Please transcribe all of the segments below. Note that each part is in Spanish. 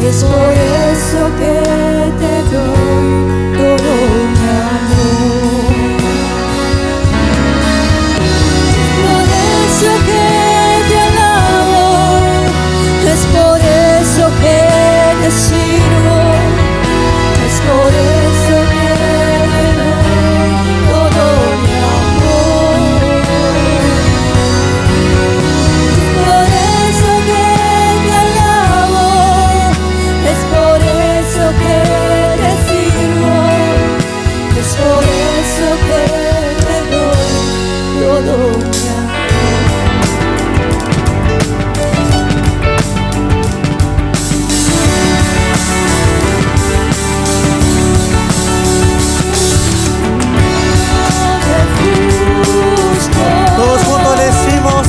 es por eso que te doy todo mi amor. Por eso que te alabo, es por eso que te sirvo, es por eso que te doy todo mi amor. Es por eso que te alabo, es por eso que te sirvo, es por eso que te doy todo mi amor. Todos juntos le decimos: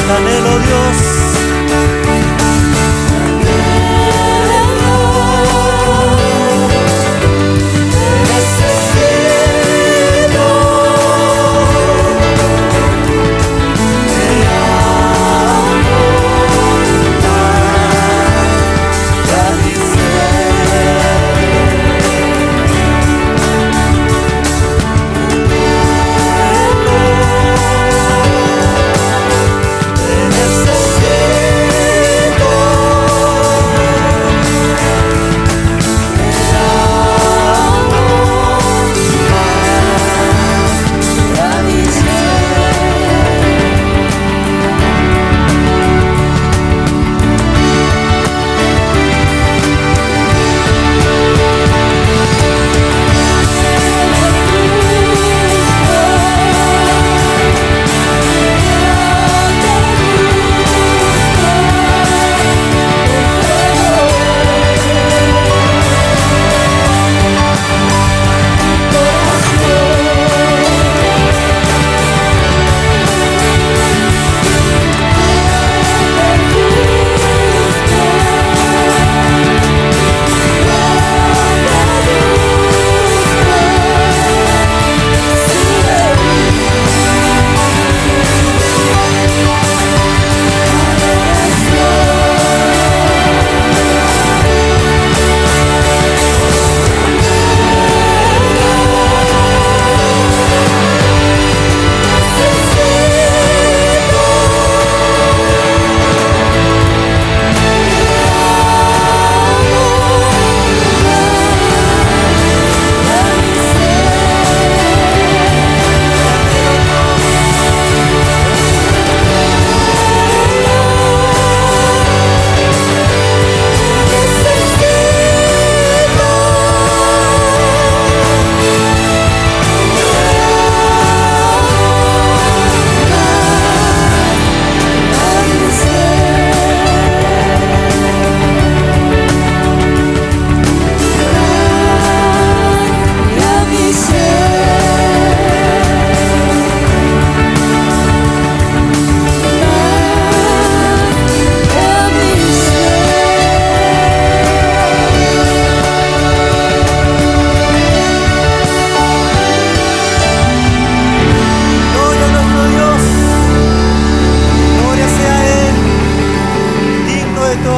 anhelo Dios.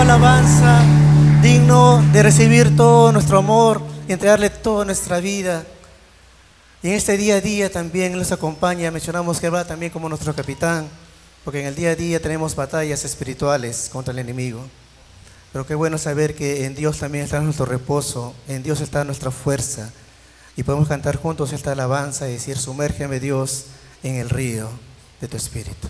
Alabanza, digno de recibir todo nuestro amor y entregarle toda nuestra vida. Y en este día a día también nos acompaña. Mencionamos que va también como nuestro capitán, porque en el día a día tenemos batallas espirituales contra el enemigo. Pero qué bueno saber que en Dios también está nuestro reposo, en Dios está nuestra fuerza, y podemos cantar juntos esta alabanza y decir: sumérgeme, Dios, en el río de tu espíritu.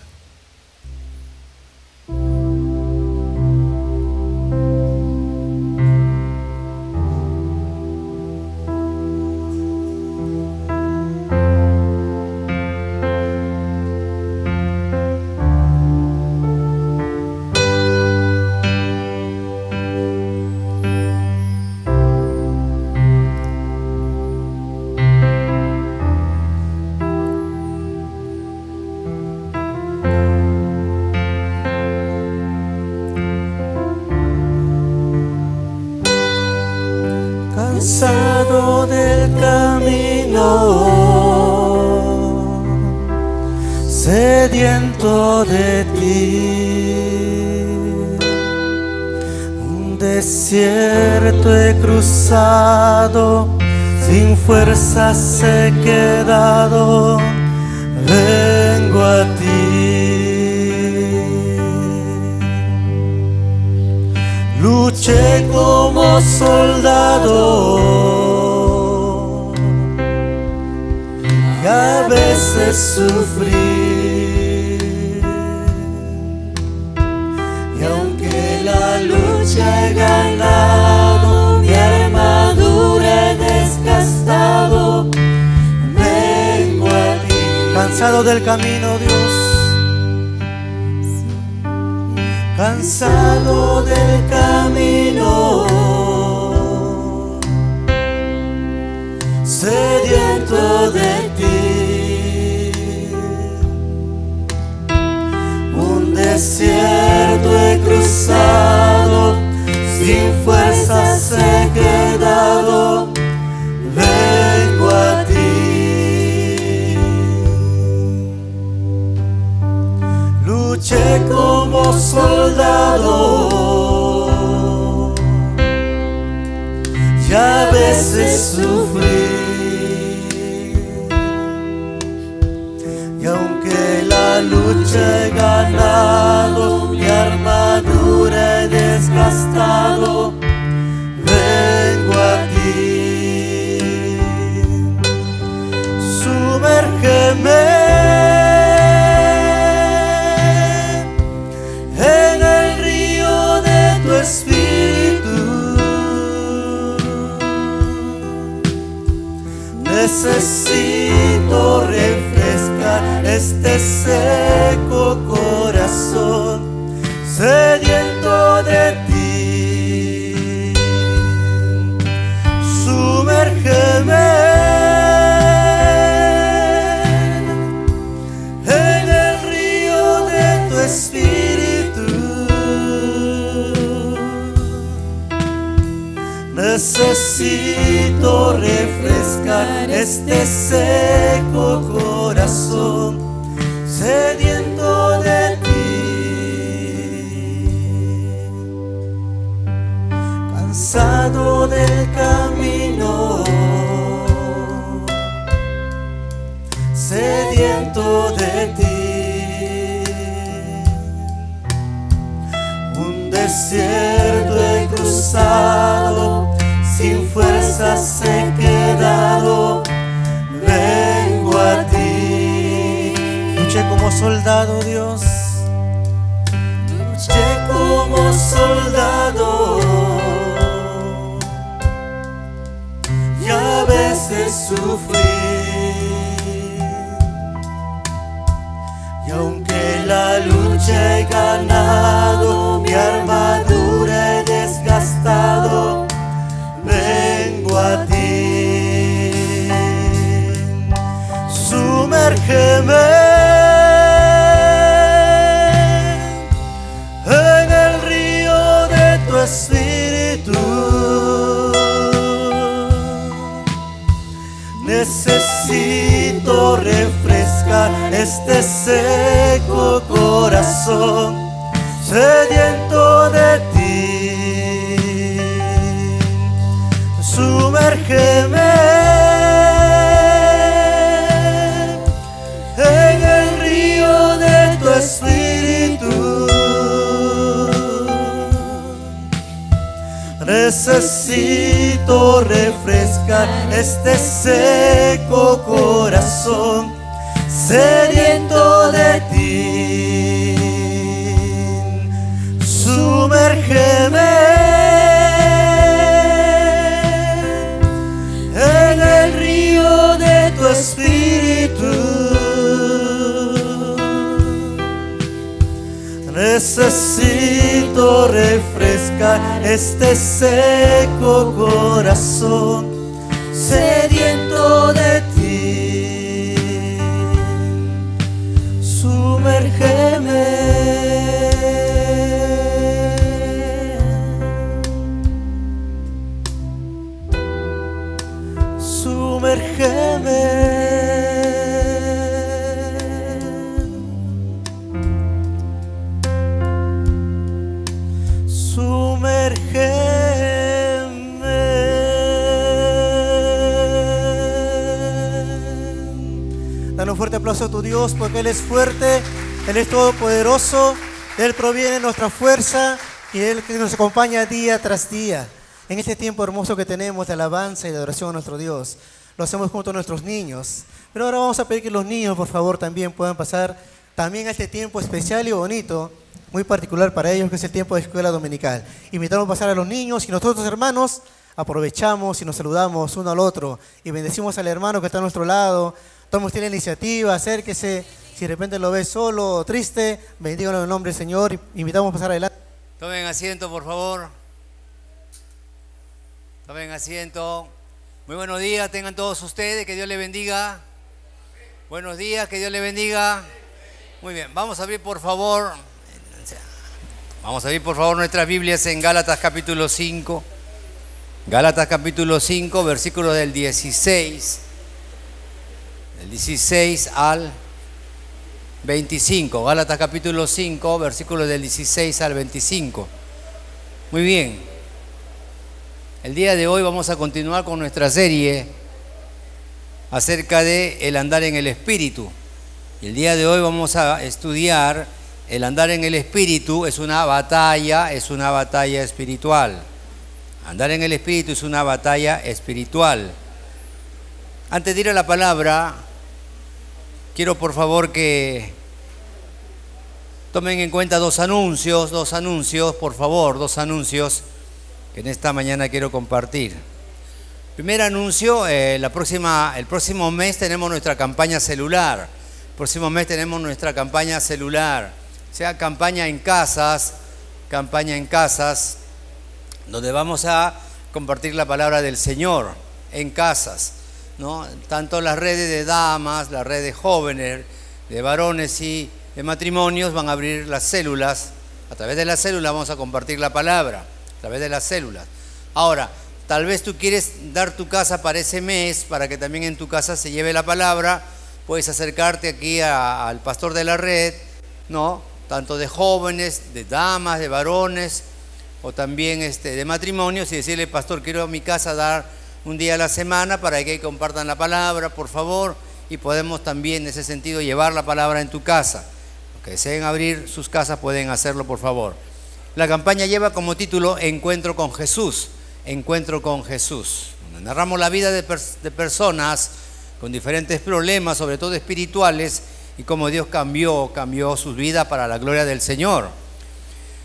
cansado del camino, sediento de ti. Un desierto he cruzado, sin fuerzas he quedado, vengo a ti. Luché como soldado y a veces sufrí, y aunque la lucha he ganado, mi armadura he desgastado, vengo a ti. Cansado del camino, Dios, cansado del camino, sediento de ti. Un desierto he cruzado, sin fuerzas he quedado, vengo a ti. Luché como soldado y a veces sufrí, y aunque la lucha he ganado, mi armadura he desgastado, vengo a ti. Sumérgeme en el río de tu espíritu. Necesito refrescar este seco corazón, sediento de ti. Sumérgeme en el río de tu espíritu. Necesito refrescar este seco corazón, sediento de ti. Cansado del camino, sediento de ti. Un desierto he cruzado, sin fuerzas he quedado, vengo a ti. Luché como soldado, Dios, luché como soldado, y a veces sufrí, y aunque la lucha he ganado, mi armadura he desgastado, vengo a ti. Sumérgeme en el río de tu espíritu. Necesito refrescar este seco corazón, sediento de ti. Sumérgeme en el río de tu espíritu. Necesito refrescar este seco corazón, sediento de ti. Sumérgeme en el río de tu espíritu. Necesito refrescar este seco corazón, sediento de ti. Sumérgeme. fuerte aplauso a tu Dios, porque Él es fuerte, Él es todopoderoso, Él proviene de nuestra fuerza y Él que nos acompaña día tras día. En este tiempo hermoso que tenemos de alabanza y de adoración a nuestro Dios, lo hacemos junto a nuestros niños. Pero ahora vamos a pedir que los niños, por favor, también puedan pasar también a este tiempo especial y bonito, muy particular para ellos, que es el tiempo de escuela dominical. Invitamos a pasar a los niños y nosotros, hermanos, aprovechamos y nos saludamos uno al otro y bendecimos al hermano que está a nuestro lado. Tome usted la iniciativa, acérquese. Si de repente lo ve solo o triste, bendíganlo en el nombre del Señor. Invitamos a pasar adelante. Tomen asiento, por favor. Tomen asiento. Muy buenos días, tengan todos ustedes. Que Dios les bendiga. Buenos días, que Dios les bendiga. Muy bien, vamos a abrir por favor nuestras Biblias en Gálatas capítulo 5. Gálatas capítulo 5, versículos del 16 al 25. Gálatas capítulo 5, versículos del 16 al 25. Muy bien. El día de hoy vamos a continuar con nuestra serie acerca de el andar en el Espíritu. Y el día de hoy vamos a estudiar el andar en el Espíritu. Es una batalla espiritual. Andar en el Espíritu es una batalla espiritual. Antes de ir a la palabra, quiero por favor que tomen en cuenta dos anuncios, por favor, dos anuncios que en esta mañana quiero compartir. Primer anuncio, el próximo mes tenemos nuestra campaña celular. El próximo mes tenemos nuestra campaña celular, o sea, campaña en casas, donde vamos a compartir la palabra del Señor en casas, ¿no? Tanto las redes de damas, las redes de jóvenes, de varones y de matrimonios van a abrir las células. A través de las células vamos a compartir la palabra, a través de las células. Ahora, tal vez tú quieres dar tu casa para ese mes, para que también en tu casa se lleve la palabra. Puedes acercarte aquí al pastor de la red, ¿no? Tanto de jóvenes, de damas, de varones, o también de matrimonios, y decirle: pastor, quiero a mi casa dar un día a la semana para que compartan la palabra, por favor, y podemos también en ese sentido llevar la palabra en tu casa. Los que deseen abrir sus casas pueden hacerlo, por favor. La campaña lleva como título Encuentro con Jesús, Encuentro con Jesús, donde narramos la vida de personas con diferentes problemas, sobre todo espirituales, y cómo Dios cambió sus vidas para la gloria del Señor.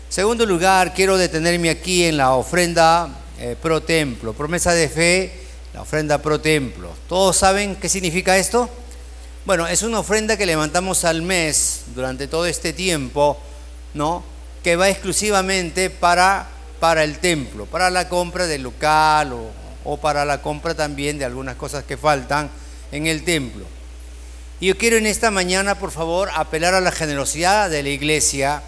Segundo lugar, quiero detenerme aquí en la ofrenda pro templo, promesa de fe, la ofrenda pro templo. ¿Todos saben qué significa esto? Bueno, es una ofrenda que levantamos al mes durante todo este tiempo, ¿no? Que va exclusivamente para el templo, para la compra del local o para la compra también de algunas cosas que faltan en el templo. Y yo quiero en esta mañana, por favor, apelar a la generosidad de la iglesia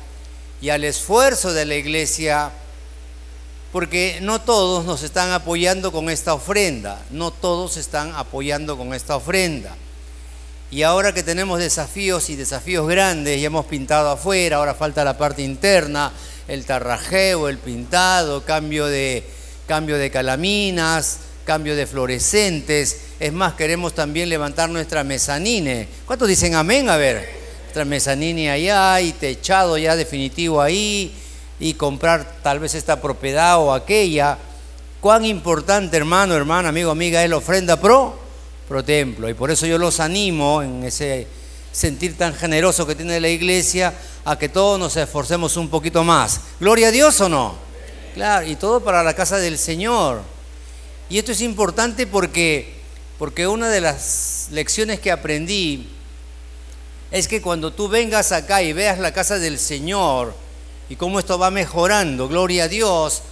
y al esfuerzo de la iglesia, porque no todos nos están apoyando con esta ofrenda, Y ahora que tenemos desafíos grandes, ya hemos pintado afuera, ahora falta la parte interna, el tarrajeo, el pintado, cambio de calaminas, cambio de fluorescentes. Es más, queremos también levantar nuestra mezanine. ¿Cuántos dicen amén? A ver. Nuestra mezanine allá y techado ya definitivo ahí, y comprar tal vez esta propiedad o aquella. Cuán importante, hermano, hermana, amigo, amiga, es la ofrenda pro templo. Y por eso yo los animo en ese sentir tan generoso que tiene la iglesia, a que todos nos esforcemos un poquito más. ¿Gloria a Dios o no? Claro, y todo para la casa del Señor. Y esto es importante porque una de las lecciones que aprendí es que cuando tú vengas acá y veas la casa del Señor y cómo esto va mejorando, gloria a Dios,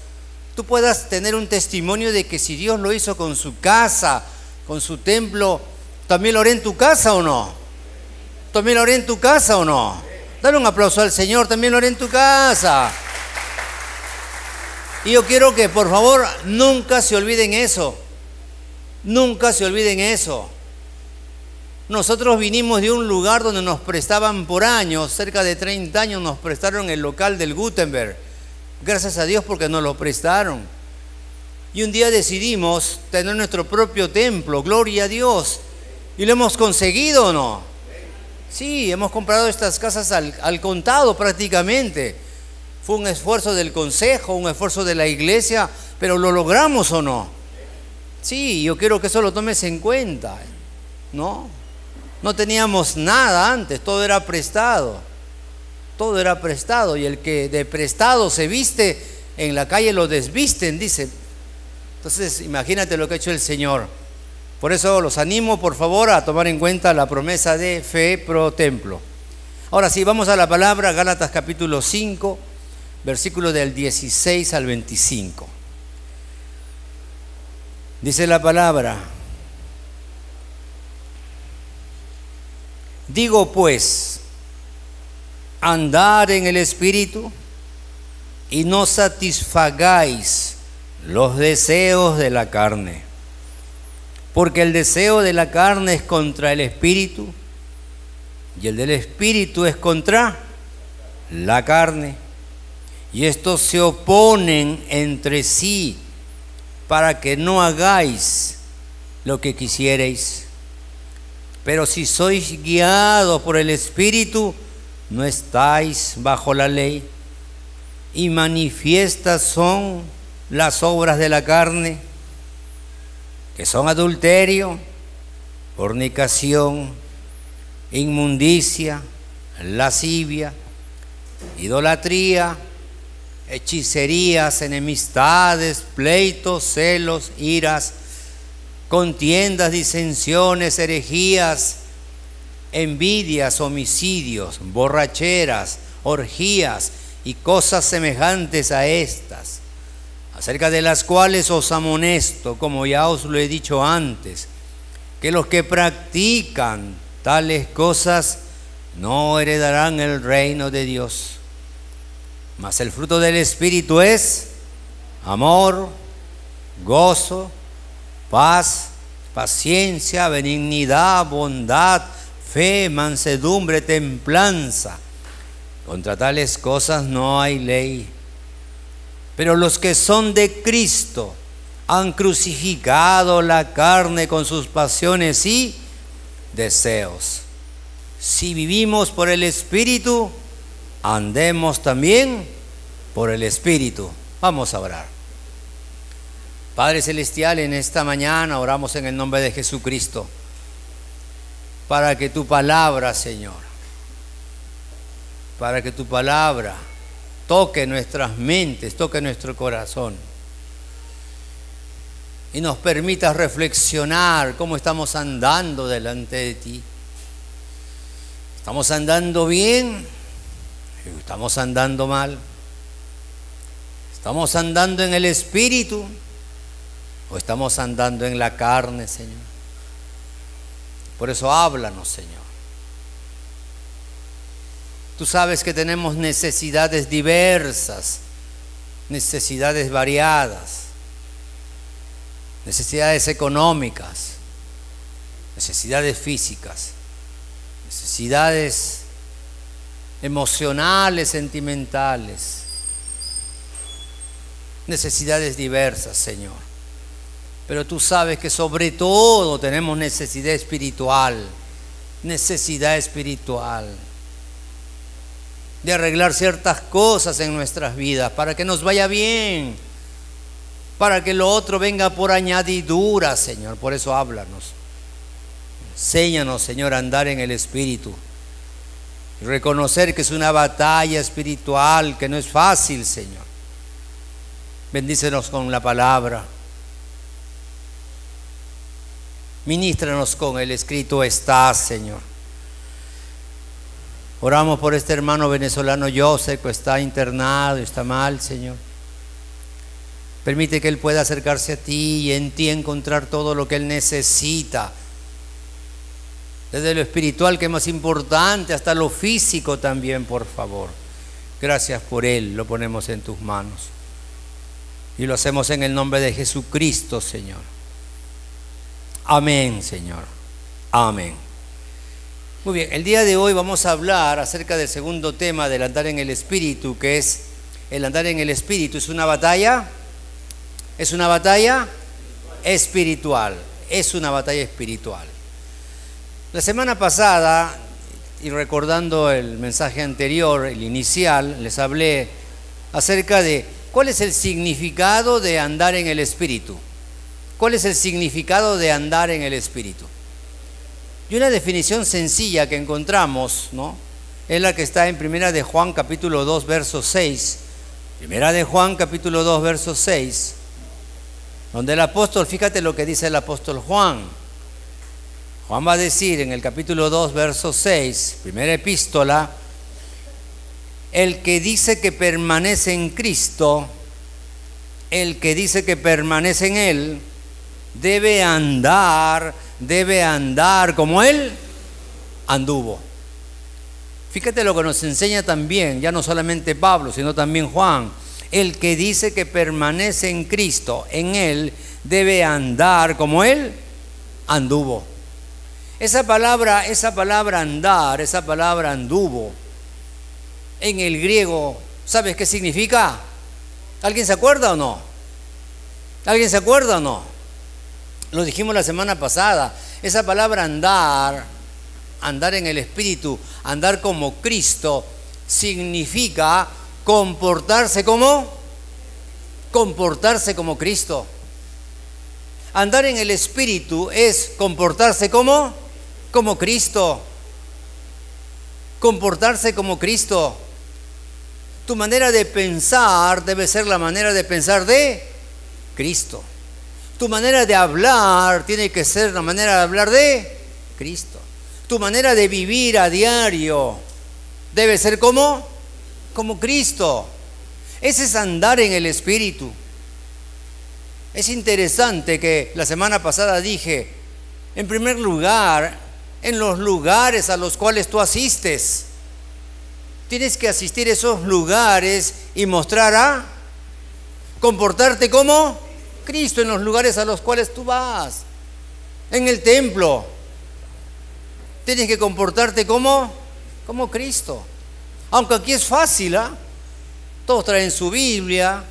tú puedas tener un testimonio de que si Dios lo hizo con su casa, con su templo, ¿también lo haré en tu casa o no? ¿También lo haré en tu casa o no? Dale un aplauso al Señor, también lo haré en tu casa. Y yo quiero que por favor nunca se olviden eso. Nunca se olviden eso. Nosotros vinimos de un lugar donde nos prestaban por años, cerca de 30 años nos prestaron el local del Gutenberg. Gracias a Dios porque nos lo prestaron. Y un día decidimos tener nuestro propio templo, gloria a Dios. ¿Y lo hemos conseguido o no? Sí, hemos comprado estas casas al contado prácticamente. Fue un esfuerzo del consejo, un esfuerzo de la iglesia, pero ¿lo logramos o no? Sí, yo quiero que eso lo tomes en cuenta, ¿no? No teníamos nada antes, todo era prestado. Todo era prestado, y el que de prestado se viste, en la calle lo desvisten, dice. Entonces, imagínate lo que ha hecho el Señor. Por eso los animo, por favor, a tomar en cuenta la promesa de fe pro templo. Ahora sí, vamos a la palabra, Gálatas capítulo 5, versículos del 16 al 25. Dice la palabra: digo pues, andar en el Espíritu y no satisfagáis los deseos de la carne. Porque el deseo de la carne es contra el Espíritu, y el del Espíritu es contra la carne. Y estos se oponen entre sí, para que no hagáis lo que quisierais. Pero si sois guiados por el Espíritu, no estáis bajo la ley. Y manifiestas son las obras de la carne, que son adulterio, fornicación, inmundicia, lascivia, idolatría, hechicerías, enemistades, pleitos, celos, iras, contiendas, disensiones, herejías, envidias, homicidios, borracheras, orgías y cosas semejantes a estas, acerca de las cuales os amonesto, como ya os lo he dicho antes, que los que practican tales cosas no heredarán el reino de Dios. Mas el fruto del Espíritu es amor, gozo, paz, paciencia, benignidad, bondad, fe, mansedumbre, templanza. Contra tales cosas no hay ley. Pero los que son de Cristo han crucificado la carne con sus pasiones y deseos. Si vivimos por el Espíritu, andemos también por el Espíritu. Vamos a orar. Padre Celestial, en esta mañana oramos en el nombre de Jesucristo, para que tu palabra, Señor, para que tu palabra toque nuestras mentes, toque nuestro corazón y nos permita reflexionar cómo estamos andando delante de ti. ¿Estamos andando bien? ¿Estamos andando mal? ¿Estamos andando en el Espíritu o estamos andando en la carne, Señor? Por eso háblanos, Señor. Tú sabes que tenemos necesidades diversas, necesidades variadas, necesidades económicas, necesidades físicas, necesidades emocionales, sentimentales, necesidades diversas, Señor. Pero tú sabes que sobre todo tenemos necesidad espiritual, de arreglar ciertas cosas en nuestras vidas para que nos vaya bien, para que lo otro venga por añadidura, Señor. Por eso háblanos. Enséñanos, Señor, a andar en el Espíritu y reconocer que es una batalla espiritual, que no es fácil, Señor. Bendícenos con la palabra. Ministranos con el escrito está, Señor. Oramos por este hermano venezolano Joseph, que está internado, está mal, Señor. Permite que él pueda acercarse a ti y en ti encontrar todo lo que él necesita. Desde lo espiritual, que es más importante, hasta lo físico también, por favor. Gracias por él, lo ponemos en tus manos. Y lo hacemos en el nombre de Jesucristo, Señor. Amén, Señor. Amén. Muy bien, el día de hoy vamos a hablar acerca del segundo tema del andar en el Espíritu, que es el andar en el Espíritu. ¿Es una batalla? ¿Es una batalla espiritual? Es una batalla espiritual. La semana pasada y recordando el mensaje anterior, el inicial, les hablé acerca de cuál es el significado de andar en el Espíritu. ¿Cuál es el significado de andar en el Espíritu? Y una definición sencilla que encontramos, ¿no?, es la que está en Primera de Juan capítulo 2, verso 6. Primera de Juan capítulo 2, verso 6, donde el apóstol, fíjate lo que dice el apóstol Juan. Juan va a decir en el capítulo 2, verso 6, primera epístola: el que dice que permanece en Cristo, el que dice que permanece en Él, debe andar como Él anduvo. Fíjate lo que nos enseña también, ya no solamente Pablo, sino también Juan. El que dice que permanece en Cristo, en Él, debe andar como Él anduvo. Esa palabra andar, esa palabra anduvo, en el griego, ¿sabes qué significa? ¿Alguien se acuerda o no? ¿Alguien se acuerda o no? Lo dijimos la semana pasada. Esa palabra andar en el Espíritu, andar como Cristo, significa comportarse como Cristo. Andar en el Espíritu es comportarse como Cristo. Comportarse como Cristo. Tu manera de pensar debe ser la manera de pensar de Cristo. Tu manera de hablar tiene que ser la manera de hablar de Cristo. Tu manera de vivir a diario debe ser como Cristo. Ese es andar en el Espíritu. Es interesante que la semana pasada dije, en primer lugar, en los lugares a los cuales tú asistes, tienes que asistir a esos lugares y comportarte como Cristo en los lugares a los cuales tú vas. En el templo tienes que comportarte como Cristo. Aunque aquí es fácil, ¿eh? Todos traen su Biblia,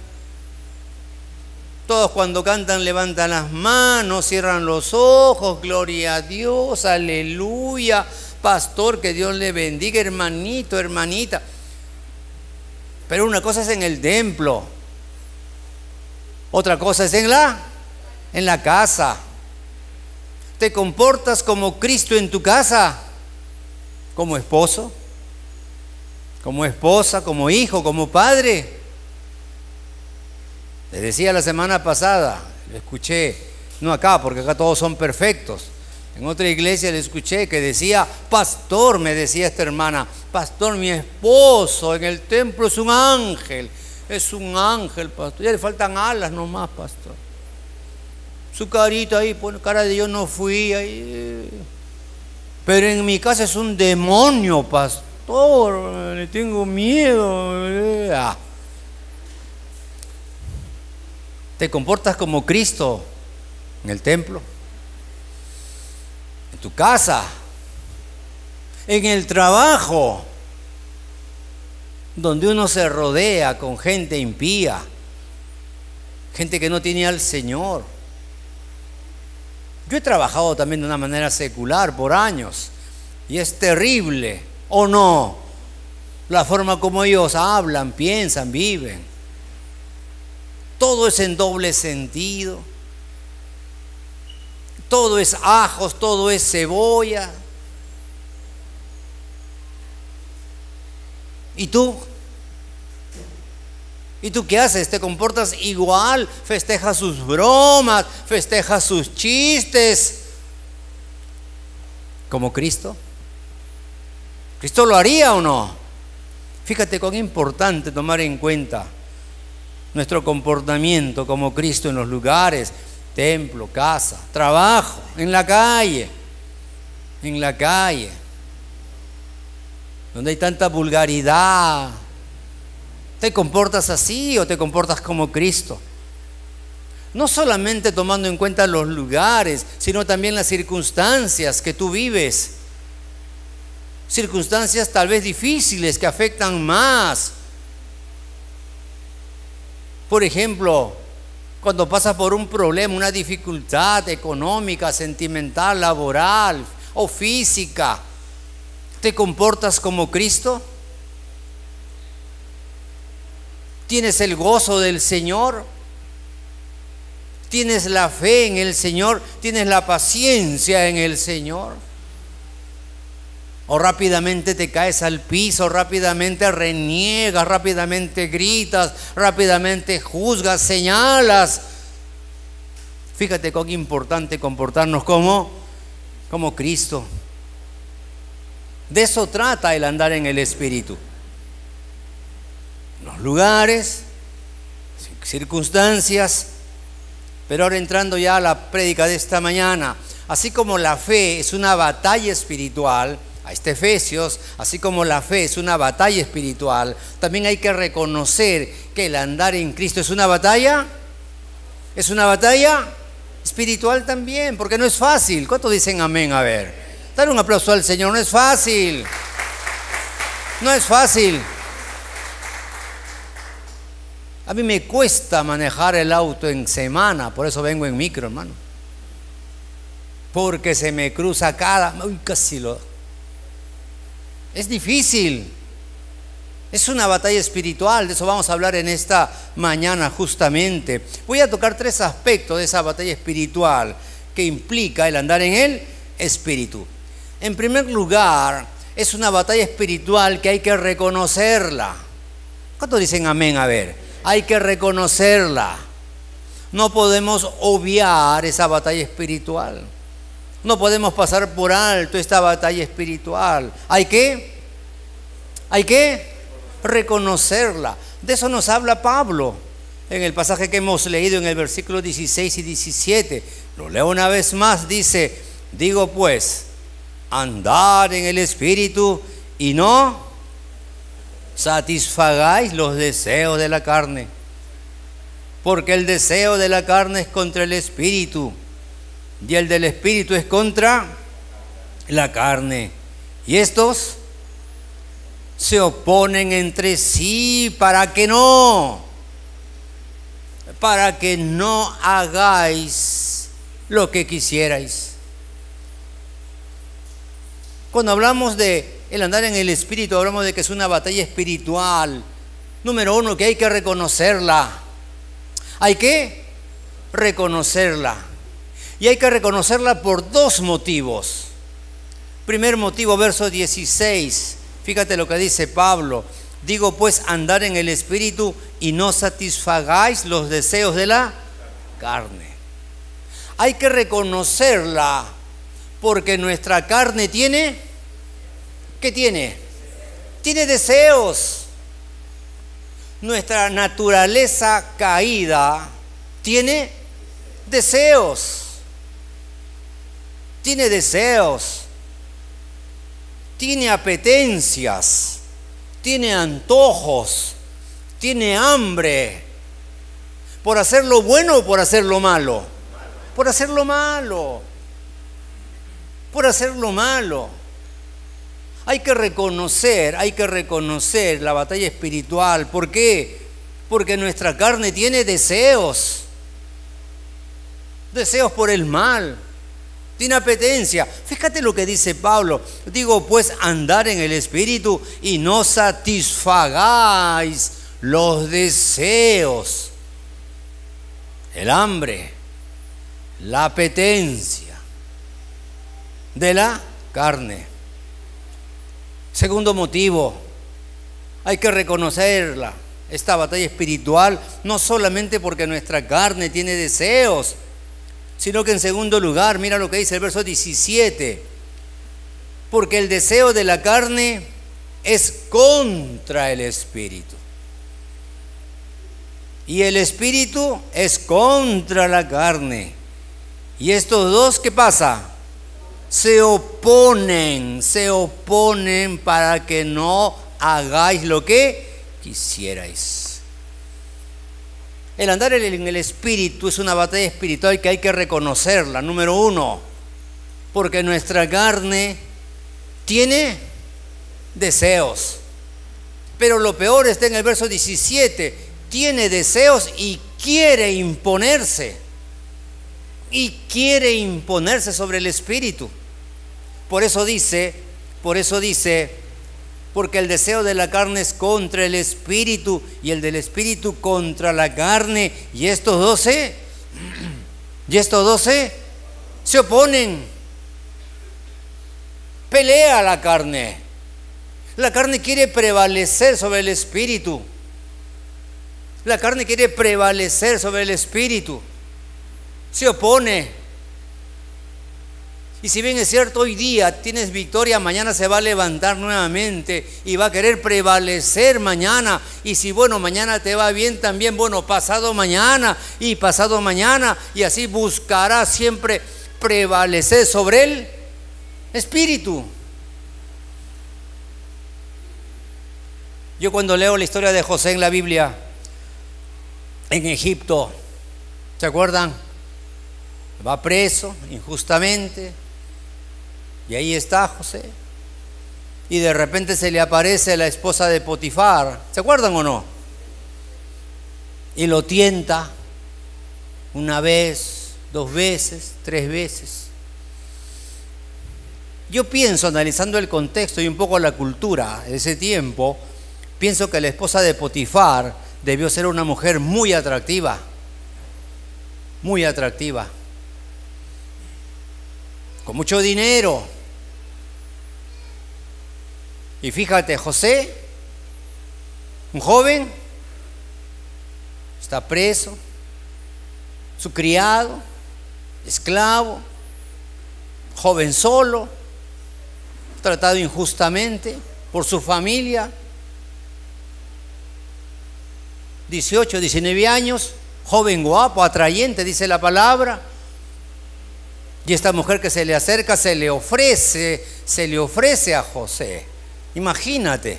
todos cuando cantan levantan las manos, cierran los ojos, gloria a Dios, aleluya, pastor, que Dios le bendiga, hermanito, hermanita. Pero una cosa es en el templo, otra cosa es en la casa. ¿Te comportas como Cristo en tu casa? Como esposo, como esposa, como hijo, como padre. Les decía la semana pasada, le escuché, no acá, porque acá todos son perfectos. En otra iglesia le escuché que decía, pastor, me decía esta hermana, pastor, mi esposo en el templo es un ángel, pastor. Ya le faltan alas nomás, pastor. Su carita ahí, pone cara de yo no fui ahí. Pero en mi casa es un demonio, pastor, le tengo miedo. ¿Te comportas como Cristo en el templo? En tu casa, en el trabajo, donde uno se rodea con gente impía, gente que no tiene al Señor. Yo he trabajado también de una manera secular por años y es terrible, ¿o no?, la forma como ellos hablan, piensan, viven. Todo es en doble sentido. Todo es ajos, todo es cebolla. ¿Y tú? ¿Y tú qué haces? ¿Te comportas igual? ¿Festejas sus bromas? ¿Festejas sus chistes? ¿Como Cristo? ¿Cristo lo haría o no? Fíjate cuán importante tomar en cuenta nuestro comportamiento como Cristo en los lugares, templo, casa, trabajo, en la calle, donde hay tanta vulgaridad. ¿Te comportas así o te comportas como Cristo? No solamente tomando en cuenta los lugares, sino también las circunstancias que tú vives. Circunstancias tal vez difíciles que afectan más. Por ejemplo, cuando pasas por un problema, una dificultad económica, sentimental, laboral o física, ¿Te comportas como Cristo? ¿Tienes el gozo del Señor? ¿Tienes la fe en el Señor? ¿Tienes la paciencia en el Señor? ¿O rápidamente te caes al piso, rápidamente reniegas, rápidamente gritas, rápidamente juzgas, señalas? Fíjate cuán importante comportarnos como Cristo. De eso trata el andar en el Espíritu. Los lugares, circunstancias. Pero ahora entrando ya a la prédica de esta mañana, así como la fe es una batalla espiritual, a este Efesios, así como la fe es una batalla espiritual, también hay que reconocer que el andar en Cristo es una batalla espiritual también, porque no es fácil. ¿Cuántos dicen amén? A ver, dar un aplauso al Señor. No es fácil, no es fácil. A mí me cuesta manejar el auto en semana, por eso vengo en micro, hermano. Porque se me cruza Es difícil. Es una batalla espiritual, de eso vamos a hablar en esta mañana justamente. Voy a tocar 3 aspectos de esa batalla espiritual que implica el andar en el Espíritu. En primer lugar, es una batalla espiritual que hay que reconocerla. ¿Cuántos dicen amén? A ver. Hay que reconocerla. No podemos obviar esa batalla espiritual. No podemos pasar por alto esta batalla espiritual. Hay que reconocerla. De eso nos habla Pablo en el pasaje que hemos leído en el versículo 16 y 17. Lo leo una vez más. Dice: digo pues, andad en el Espíritu y no satisfagáis los deseos de la carne, porque el deseo de la carne es contra el Espíritu y el del Espíritu es contra la carne, y estos se oponen entre sí para que no hagáis lo que quisierais. Cuando hablamos de el andar en el Espíritu, hablamos de que es una batalla espiritual. Número 1, que hay que reconocerla. Hay que reconocerla. Y hay que reconocerla por 2 motivos. Primer motivo, verso 16. Fíjate lo que dice Pablo. Digo pues, andar en el Espíritu y no satisfagáis los deseos de la carne. Hay que reconocerla porque nuestra carne tiene... ¿qué tiene? Tiene deseos. Nuestra naturaleza caída tiene deseos. Tiene deseos. Tiene apetencias. Tiene antojos. Tiene hambre. ¿Por hacer lo bueno o por hacer lo malo? Por hacer lo malo. Por hacer lo malo. Hay que reconocer la batalla espiritual. ¿Por qué? Porque nuestra carne tiene deseos. Deseos por el mal. Tiene apetencia. Fíjate lo que dice Pablo. Digo pues, andar en el Espíritu y no satisfagáis los deseos. El hambre. La apetencia de la carne. Segundo motivo, hay que reconocerla, esta batalla espiritual, no solamente porque nuestra carne tiene deseos, sino que en segundo lugar, mira lo que dice el verso 17, porque el deseo de la carne es contra el Espíritu. Y el Espíritu es contra la carne. Y estos dos, ¿qué pasa? Se oponen para que no hagáis lo que quisierais. El andar en el Espíritu es una batalla espiritual que hay que reconocerla. Número 1, porque nuestra carne tiene deseos. Pero lo peor está en el verso 17. Tiene deseos y quiere imponerse. Y quiere imponerse sobre el Espíritu. Por eso dice Por eso dice, porque el deseo de la carne es contra el espíritu y el del espíritu contra la carne. Y estos dos se oponen. Pelea la carne. La carne quiere prevalecer sobre el espíritu. La carne quiere prevalecer sobre el espíritu. Se opone. Y si bien es cierto, hoy día tienes victoria, mañana se va a levantar nuevamente y va a querer prevalecer mañana. Y si bueno, mañana te va bien también, bueno, pasado mañana, y así buscará siempre prevalecer sobre el espíritu. Yo cuando leo la historia de José en la Biblia, en Egipto, ¿se acuerdan? Va preso injustamente. Y ahí está José. Y de repente se le aparece la esposa de Potifar. ¿Se acuerdan o no? Y lo tienta una vez, 2 veces, 3 veces. Yo pienso, analizando el contexto y un poco la cultura de ese tiempo, pienso que la esposa de Potifar debió ser una mujer muy atractiva. Muy atractiva. Con mucho dinero. Y fíjate, José, un joven, está preso, su criado, esclavo, joven solo, tratado injustamente por su familia, 18, 19 años, joven guapo, atrayente, dice la palabra. Y esta mujer que se le acerca se le ofrece a José. Imagínate.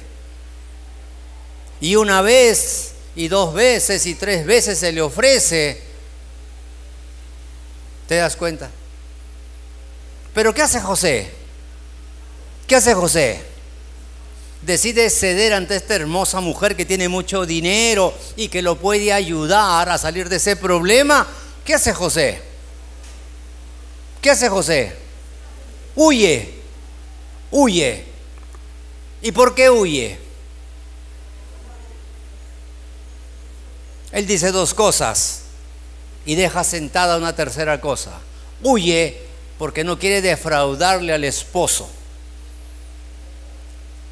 Y una vez, y 2 veces, y 3 veces se le ofrece. ¿Te das cuenta? Pero ¿qué hace José? ¿Qué hace José? Decide ceder ante esta hermosa mujer que tiene mucho dinero y que lo puede ayudar a salir de ese problema. ¿Qué hace José? ¿Qué hace José? Huye. ¿Y por qué huye? Él dice 2 cosas y deja sentada una tercera cosa. Huye porque no quiere defraudarle al esposo.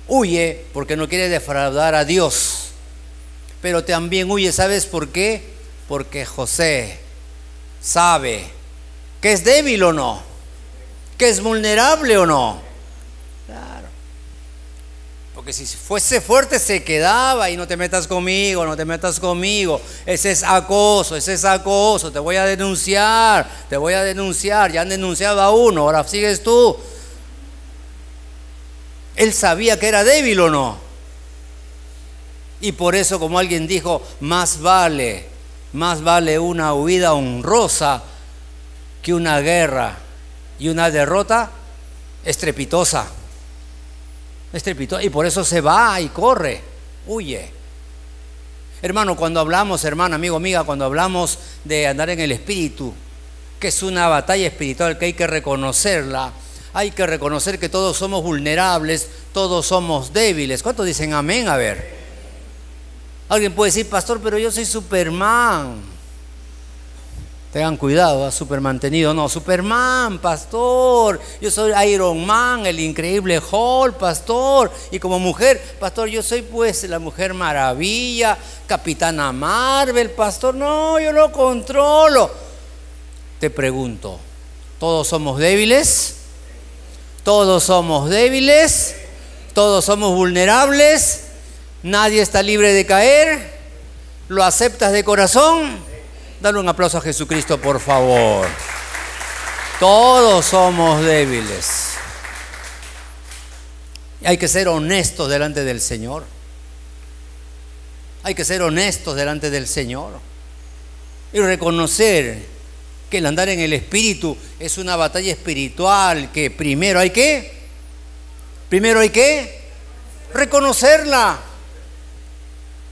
Huye porque no quiere defraudar a Dios. Pero también huye, ¿sabes por qué? Porque José sabe que es débil o no, que es vulnerable o no. Claro. Porque si fuese fuerte se quedaba y no te metas conmigo, no te metas conmigo. Ese es acoso, te voy a denunciar, ya han denunciado a uno, ahora sigues tú. Él sabía que era débil o no. Y por eso, como alguien dijo, más vale una huida honrosa que una guerra y una derrota estrepitosa. Y por eso se va y corre, huye. Hermano, cuando hablamos, amigo, amiga, cuando hablamos de andar en el espíritu, que es una batalla espiritual que hay que reconocerla, hay que reconocer que todos somos vulnerables, todos somos débiles. ¿Cuántos dicen amén? A ver. Alguien puede decir, pastor, pero yo soy Superman. Tengan cuidado, Superman tenido. No, Superman, pastor. Yo soy Iron Man, el increíble Hulk, pastor. Y como mujer, pastor, yo soy pues la Mujer Maravilla, Capitana Marvel, pastor. No, yo lo controlo. Te pregunto, ¿todos somos débiles? Todos somos débiles, todos somos vulnerables, nadie está libre de caer. ¿Lo aceptas de corazón? Dale un aplauso a Jesucristo, por favor. Todos somos débiles. Hay que ser honestos delante del Señor. Hay que ser honestos delante del Señor y reconocer que el andar en el Espíritu es una batalla espiritual que primero hay que reconocerla.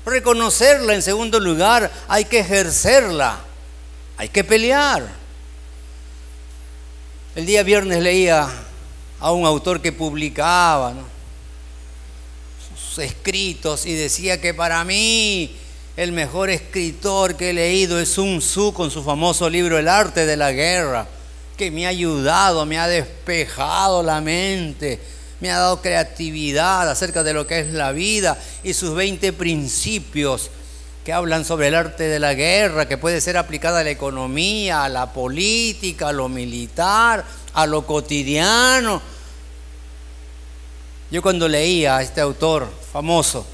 En segundo lugar, hay que ejercerla, hay que pelear. El día viernes leía a un autor que publicaba, ¿no?, sus escritos, y decía que para mí el mejor escritor que he leído es Sun Tzu, con su famoso libro El arte de la guerra, que me ha ayudado, me ha despejado la mente, me ha dado creatividad acerca de lo que es la vida, y sus 20 principios que hablan sobre el arte de la guerra, que puede ser aplicada a la economía, a la política, a lo militar, a lo cotidiano. Yo cuando leía a este autor famoso,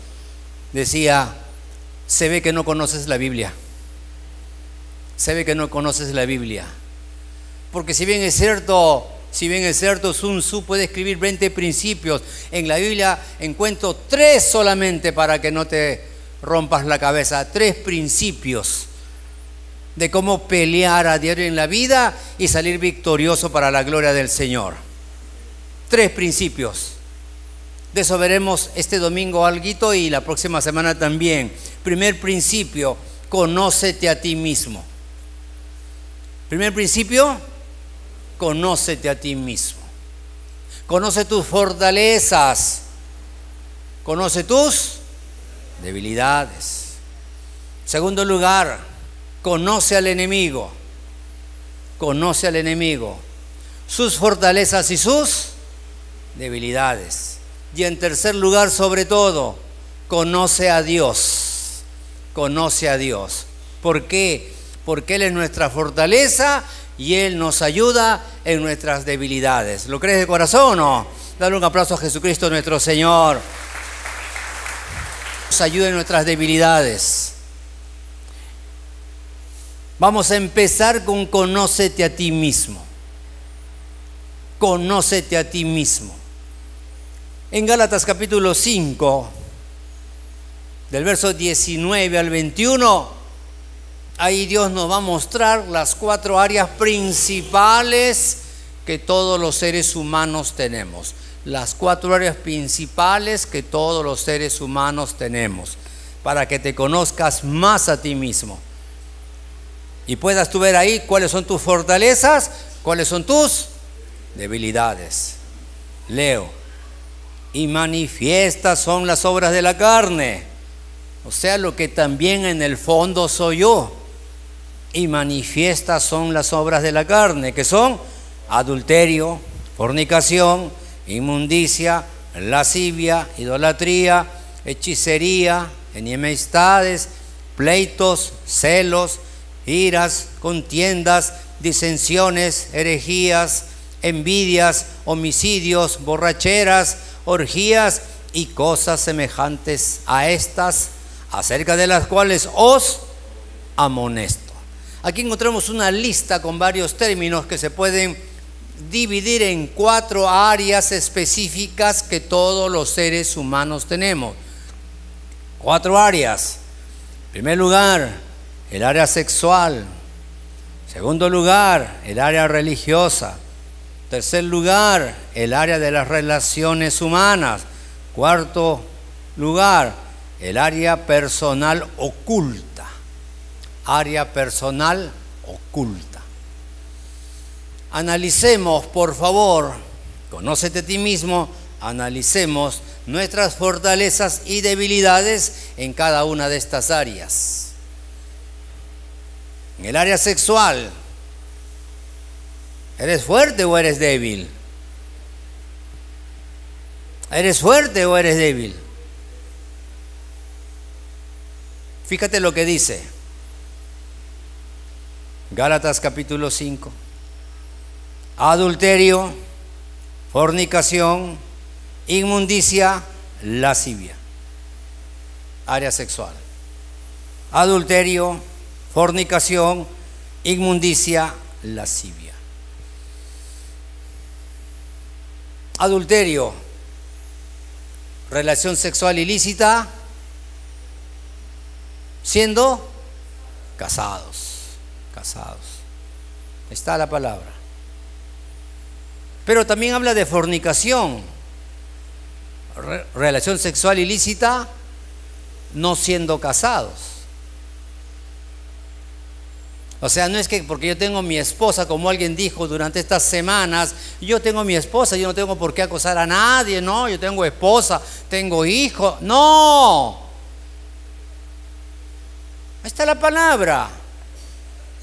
decía: se ve que no conoces la Biblia. Se ve que no conoces la Biblia. Porque si bien es cierto, Sun Tzu puede escribir 20 principios, en la Biblia encuentro 3 solamente para que no te rompas la cabeza. 3 principios de cómo pelear a diario en la vida y salir victorioso para la gloria del Señor. 3 principios. De eso veremos este domingo alguito y la próxima semana también. Primer principio: conócete a ti mismo. Primer principio: conócete a ti mismo. Conoce tus fortalezas. Conoce tus debilidades. Segundo lugar, conoce al enemigo. Conoce al enemigo, sus fortalezas y sus debilidades. Y en tercer lugar, sobre todo, conoce a Dios. Conoce a Dios. ¿Por qué? Porque Él es nuestra fortaleza y Él nos ayuda en nuestras debilidades. ¿Lo crees de corazón o no? Dale un aplauso a Jesucristo nuestro Señor. Nos ayuda en nuestras debilidades. Vamos a empezar con conócete a ti mismo. Conócete a ti mismo. En Gálatas capítulo 5, del verso 19 al 21, ahí Dios nos va a mostrar las 4 áreas principales que todos los seres humanos tenemos. Las 4 áreas principales que todos los seres humanos tenemos, para que te conozcas más a ti mismo y puedas tú ver ahí cuáles son tus fortalezas, cuáles son tus debilidades. Leo: y manifiestas son las obras de la carne, o sea, lo que también en el fondo soy yo. Y manifiestas son las obras de la carne, que son adulterio, fornicación, inmundicia, lascivia, idolatría, hechicería, enemistades, pleitos, celos, iras, contiendas, disensiones, herejías, envidias, homicidios, borracheras, orgías y cosas semejantes a estas, acerca de las cuales os amonesto. Aquí encontramos una lista con varios términos que se pueden dividir en 4 áreas específicas que todos los seres humanos tenemos. 4 áreas. En primer lugar, el área sexual. Segundo lugar, el área religiosa. Tercer lugar, el área de las relaciones humanas. Cuarto lugar, el área personal oculta. Área personal oculta. Analicemos, por favor, conócete a ti mismo, analicemos nuestras fortalezas y debilidades en cada una de estas áreas. En el área sexual, ¿eres fuerte o eres débil? ¿Eres fuerte o eres débil? Fíjate lo que dice Gálatas capítulo 5. Adulterio, fornicación, inmundicia, lascivia. Área sexual. Adulterio, fornicación, inmundicia, lascivia. Adulterio, relación sexual ilícita, siendo casados. Está la palabra. Pero también habla de fornicación, relación sexual ilícita, no siendo casados. O sea, no es que porque yo tengo mi esposa, como alguien dijo durante estas semanas, yo tengo mi esposa, yo no tengo por qué acosar a nadie, no, yo tengo esposa, tengo hijo, no. Ahí está la palabra: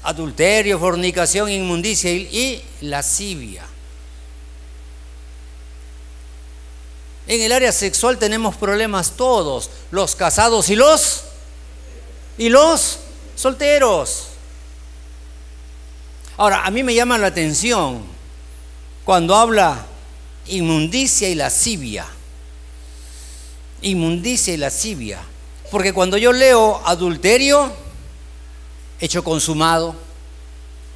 adulterio, fornicación, inmundicia y lascivia. En el área sexual tenemos problemas todos, los casados y los solteros. Ahora, a mí me llama la atención cuando habla inmundicia y lascivia. Inmundicia y lascivia. Porque cuando yo leo adulterio, hecho consumado,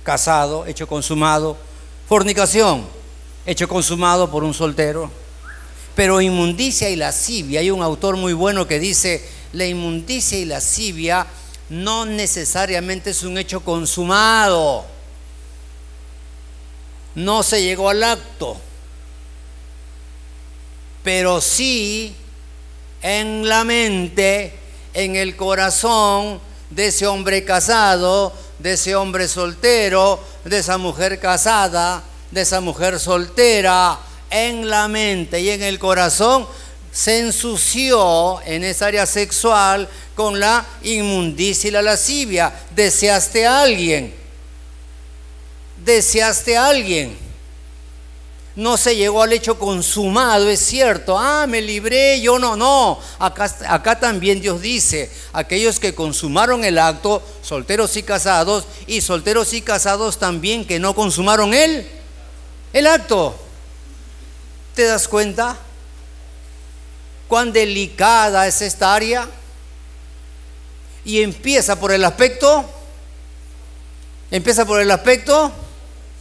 casado, hecho consumado, fornicación, hecho consumado por un soltero. Pero inmundicia y lascivia, hay un autor muy bueno que dice: la inmundicia y lascivia no necesariamente es un hecho consumado. No se llegó al acto, pero sí en la mente, en el corazón de ese hombre casado, de ese hombre soltero, de esa mujer casada, de esa mujer soltera, en la mente y en el corazón se ensució en esa área sexual con la inmundicia y la lascivia. Deseaste a alguien. Deseaste a alguien. No se llegó al hecho consumado, es cierto. Me libré, yo no. Acá también Dios dice: aquellos que consumaron el acto, solteros y casados, y solteros y casados también que no consumaron el acto. ¿Te das cuenta cuán delicada es esta área? Y empieza por el aspecto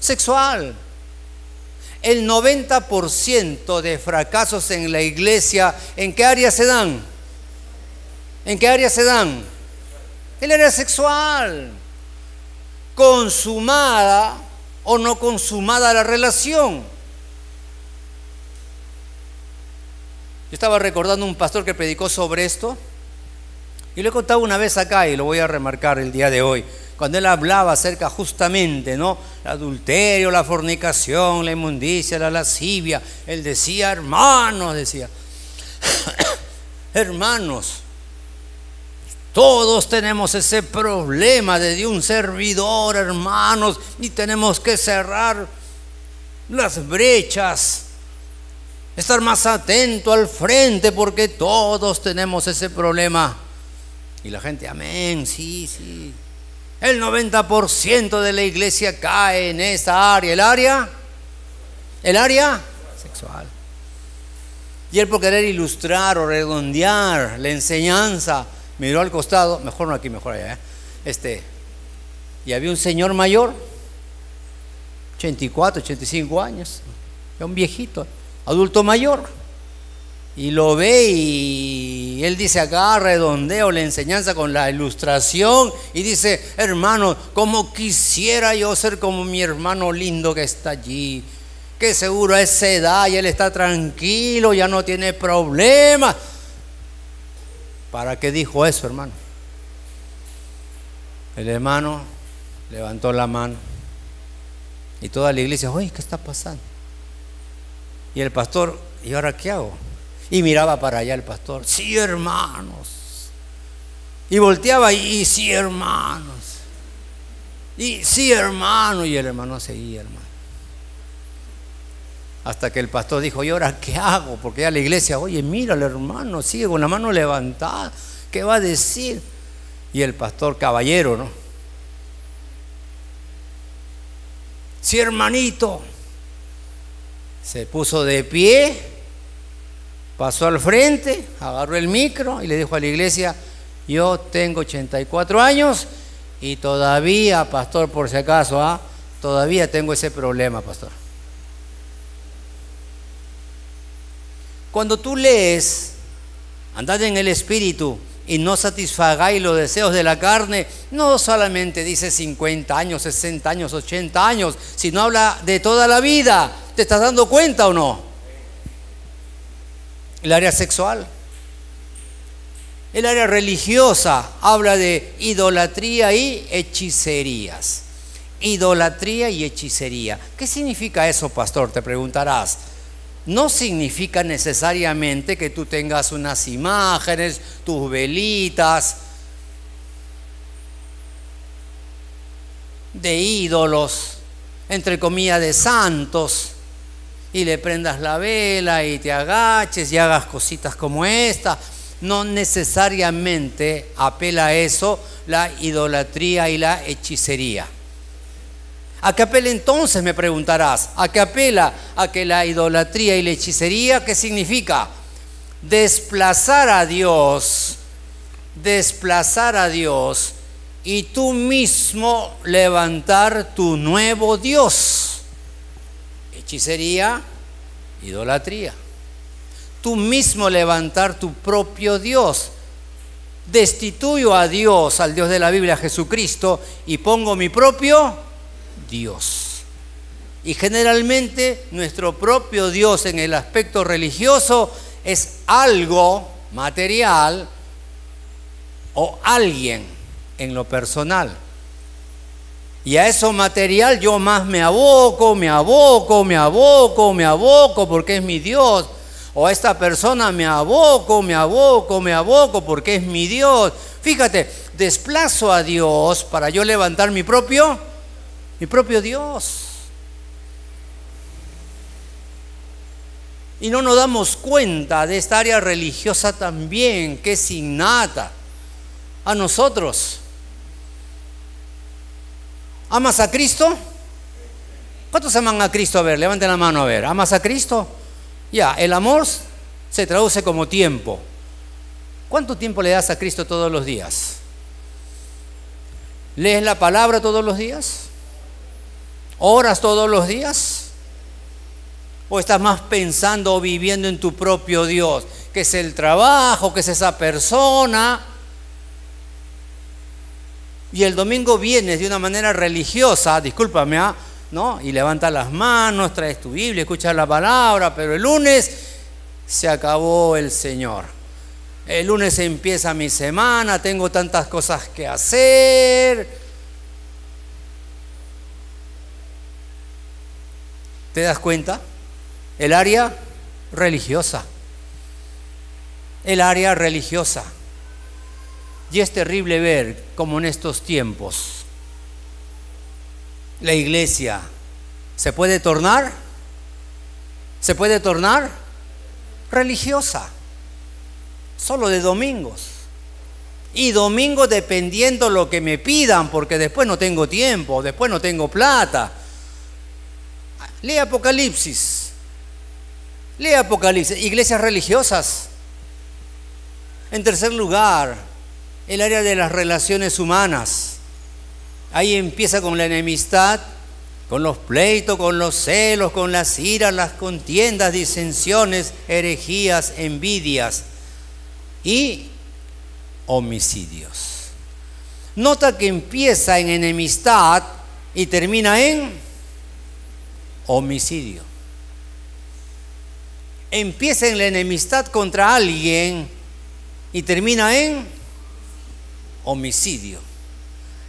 sexual. El 90% de fracasos en la iglesia, ¿en qué área se dan? ¿En qué área se dan? El área sexual. Consumada o no consumada la relación. Yo estaba recordando un pastor que predicó sobre esto, y lo he contado una vez acá y lo voy a remarcar el día de hoy. Cuando él hablaba acerca justamente, ¿no?, el adulterio, la fornicación, la inmundicia, la lascivia, él decía: hermanos, hermanos, todos tenemos ese problema de un servidor, hermanos, y tenemos que cerrar las brechas, estar más atento al frente, porque todos tenemos ese problema. Y la gente: amén, sí. El 90% de la iglesia cae en esa área. ¿El área sexual? Y él, por querer ilustrar o redondear la enseñanza, miró al costado, mejor no aquí, mejor allá, y había un señor mayor, 84, 85 años, un viejito, adulto mayor. Y lo ve, y él dice acá, redondeo la enseñanza con la ilustración, y dice: hermano, como quisiera yo ser como mi hermano lindo que está allí, que seguro a esa edad y él está tranquilo, ya no tiene problemas. ¿Para qué dijo eso, hermano? El hermano levantó la mano y toda la iglesia: oye, ¿qué está pasando? Y el pastor: ¿y ahora qué hago? Y miraba para allá el pastor: sí, hermanos. Y volteaba y sí, hermanos. Y sí, hermano. Y el hermano seguía, hermano. Hasta que el pastor dijo: ¿y ahora qué hago? Porque ya la iglesia: oye, mira al hermano, sigue con la mano levantada, ¿qué va a decir? Y el pastor, caballero, ¿no? Sí, hermanito. Se puso de pie, pasó al frente, agarró el micro y le dijo a la iglesia: yo tengo 84 años y todavía, pastor, por si acaso, todavía tengo ese problema, pastor. Cuando tú lees: andad en el espíritu y no satisfagáis los deseos de la carne, no solamente dice 50 años, 60 años, 80 años, sino habla de toda la vida. ¿Te estás dando cuenta o no? El área sexual. El área religiosa habla de idolatría y hechicerías. Idolatría y hechicería. ¿Qué significa eso, pastor? Te preguntarás. No significa necesariamente que tú tengas unas imágenes, tus velitas de ídolos, entre comillas de santos, y le prendas la vela y te agaches y hagas cositas como esta. No necesariamente apela a eso la idolatría y la hechicería. ¿A qué apela entonces, me preguntarás? ¿A qué apela? A que la idolatría y la hechicería, ¿qué significa? Desplazar a Dios y tú mismo levantar tu nuevo Dios. Hechicería, idolatría. Tú mismo levantar tu propio Dios. Destituyo a Dios, al Dios de la Biblia, Jesucristo, y pongo mi propio Dios. Y generalmente nuestro propio Dios en el aspecto religioso es algo material o alguien en lo personal. Y a eso material yo más me aboco porque es mi Dios. O a esta persona me aboco porque es mi Dios. Fíjate, desplazo a Dios para yo levantar mi propio Dios. Y no nos damos cuenta de esta área religiosa también, que es innata a nosotros. ¿Amas a Cristo? ¿Cuántos aman a Cristo? A ver, levanten la mano a ver. ¿Amas a Cristo? Ya, el amor se traduce como tiempo. ¿Cuánto tiempo le das a Cristo todos los días? ¿Lees la palabra todos los días? ¿Oras todos los días? ¿O estás más pensando o viviendo en tu propio Dios? ¿Qué es el trabajo? ¿Qué es esa persona? Y el domingo vienes de una manera religiosa, discúlpame, ¿no? Y levantas las manos, traes tu Biblia, escuchas la palabra, pero el lunes se acabó el Señor. El lunes empieza mi semana, tengo tantas cosas que hacer. ¿Te das cuenta? El área religiosa. El área religiosa. Y es terrible ver cómo en estos tiempos la iglesia se puede tornar religiosa, solo de domingos. Y domingo dependiendo lo que me pidan, porque después no tengo tiempo, después no tengo plata. Lee Apocalipsis. Iglesias religiosas. En tercer lugar, el área de las relaciones humanas. Ahí empieza con la enemistad, con los pleitos, con los celos, con las iras, las contiendas, disensiones, herejías, envidias y homicidios. Nota que empieza en enemistad y termina en homicidio. Empieza en la enemistad contra alguien y termina en homicidio.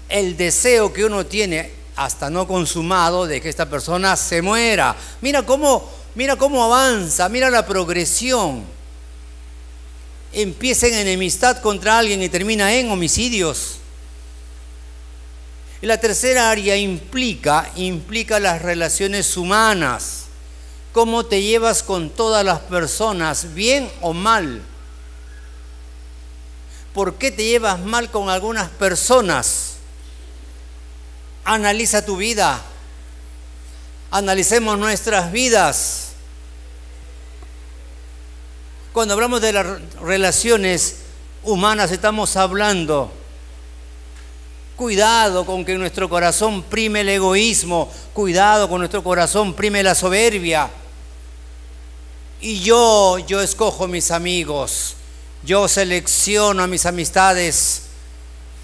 El deseo que uno tiene hasta no consumado de que esta persona se muera. Mira cómo avanza, mira la progresión. Empieza en enemistad contra alguien y termina en homicidios. Y la tercera área implica las relaciones humanas. Cómo te llevas con todas las personas, bien o mal. ¿Por qué te llevas mal con algunas personas? Analiza tu vida. Analicemos nuestras vidas. Cuando hablamos de las relaciones humanas estamos hablando, cuidado con que nuestro corazón prime el egoísmo, cuidado con nuestro corazón prime la soberbia. Y yo escojo mis amigos. Yo selecciono a mis amistades,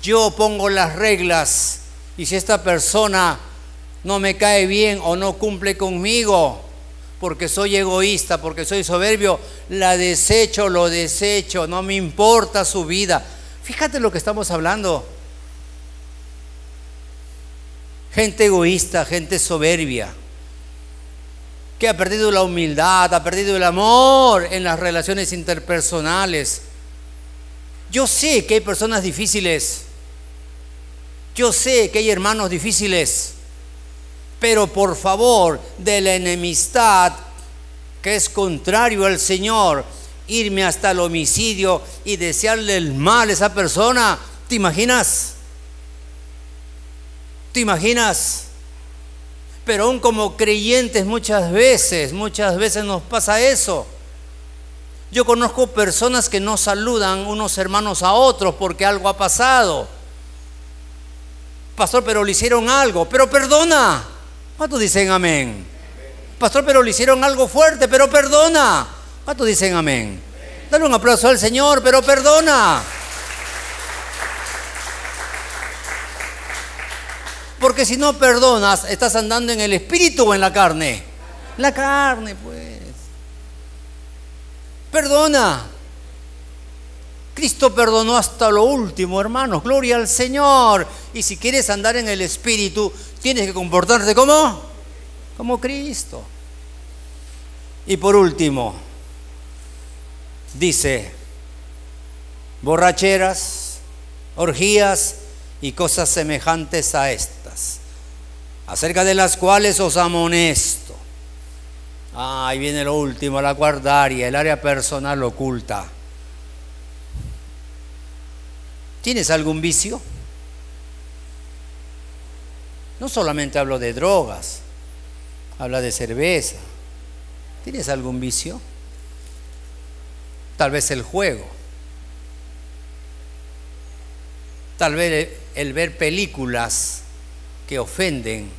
yo pongo las reglas y si esta persona no me cae bien o no cumple conmigo, porque soy egoísta, porque soy soberbio, la desecho, lo desecho, no me importa su vida. Fíjate lo que estamos hablando. Gente egoísta, gente soberbia, que ha perdido la humildad, ha perdido el amor en las relaciones interpersonales. Yo sé que hay personas difíciles, yo sé que hay hermanos difíciles, pero por favor, de la enemistad que es contrario al Señor, irme hasta el homicidio y desearle el mal a esa persona, ¿te imaginas? ¿Te imaginas? Pero aún como creyentes muchas veces nos pasa eso. Yo conozco personas que no saludan unos hermanos a otros porque algo ha pasado. Pastor, pero le hicieron algo, pero perdona. ¿Cuántos dicen amén? Pastor, pero le hicieron algo fuerte, pero perdona. ¿Cuántos dicen amén? Dale un aplauso al Señor, pero perdona. Porque si no perdonas, ¿estás andando en el espíritu o en la carne? La carne, pues. Perdona. Cristo perdonó hasta lo último, hermanos. Gloria al Señor. Y si quieres andar en el espíritu, tienes que comportarte como Cristo. Y por último, dice, borracheras, orgías y cosas semejantes a estas, acerca de las cuales os amonesto. Ahí viene lo último, la cuarta área, el área personal oculta. ¿Tienes algún vicio? No solamente hablo de drogas, habla de cerveza. ¿Tienes algún vicio? Tal vez el juego. Tal vez el ver películas que ofenden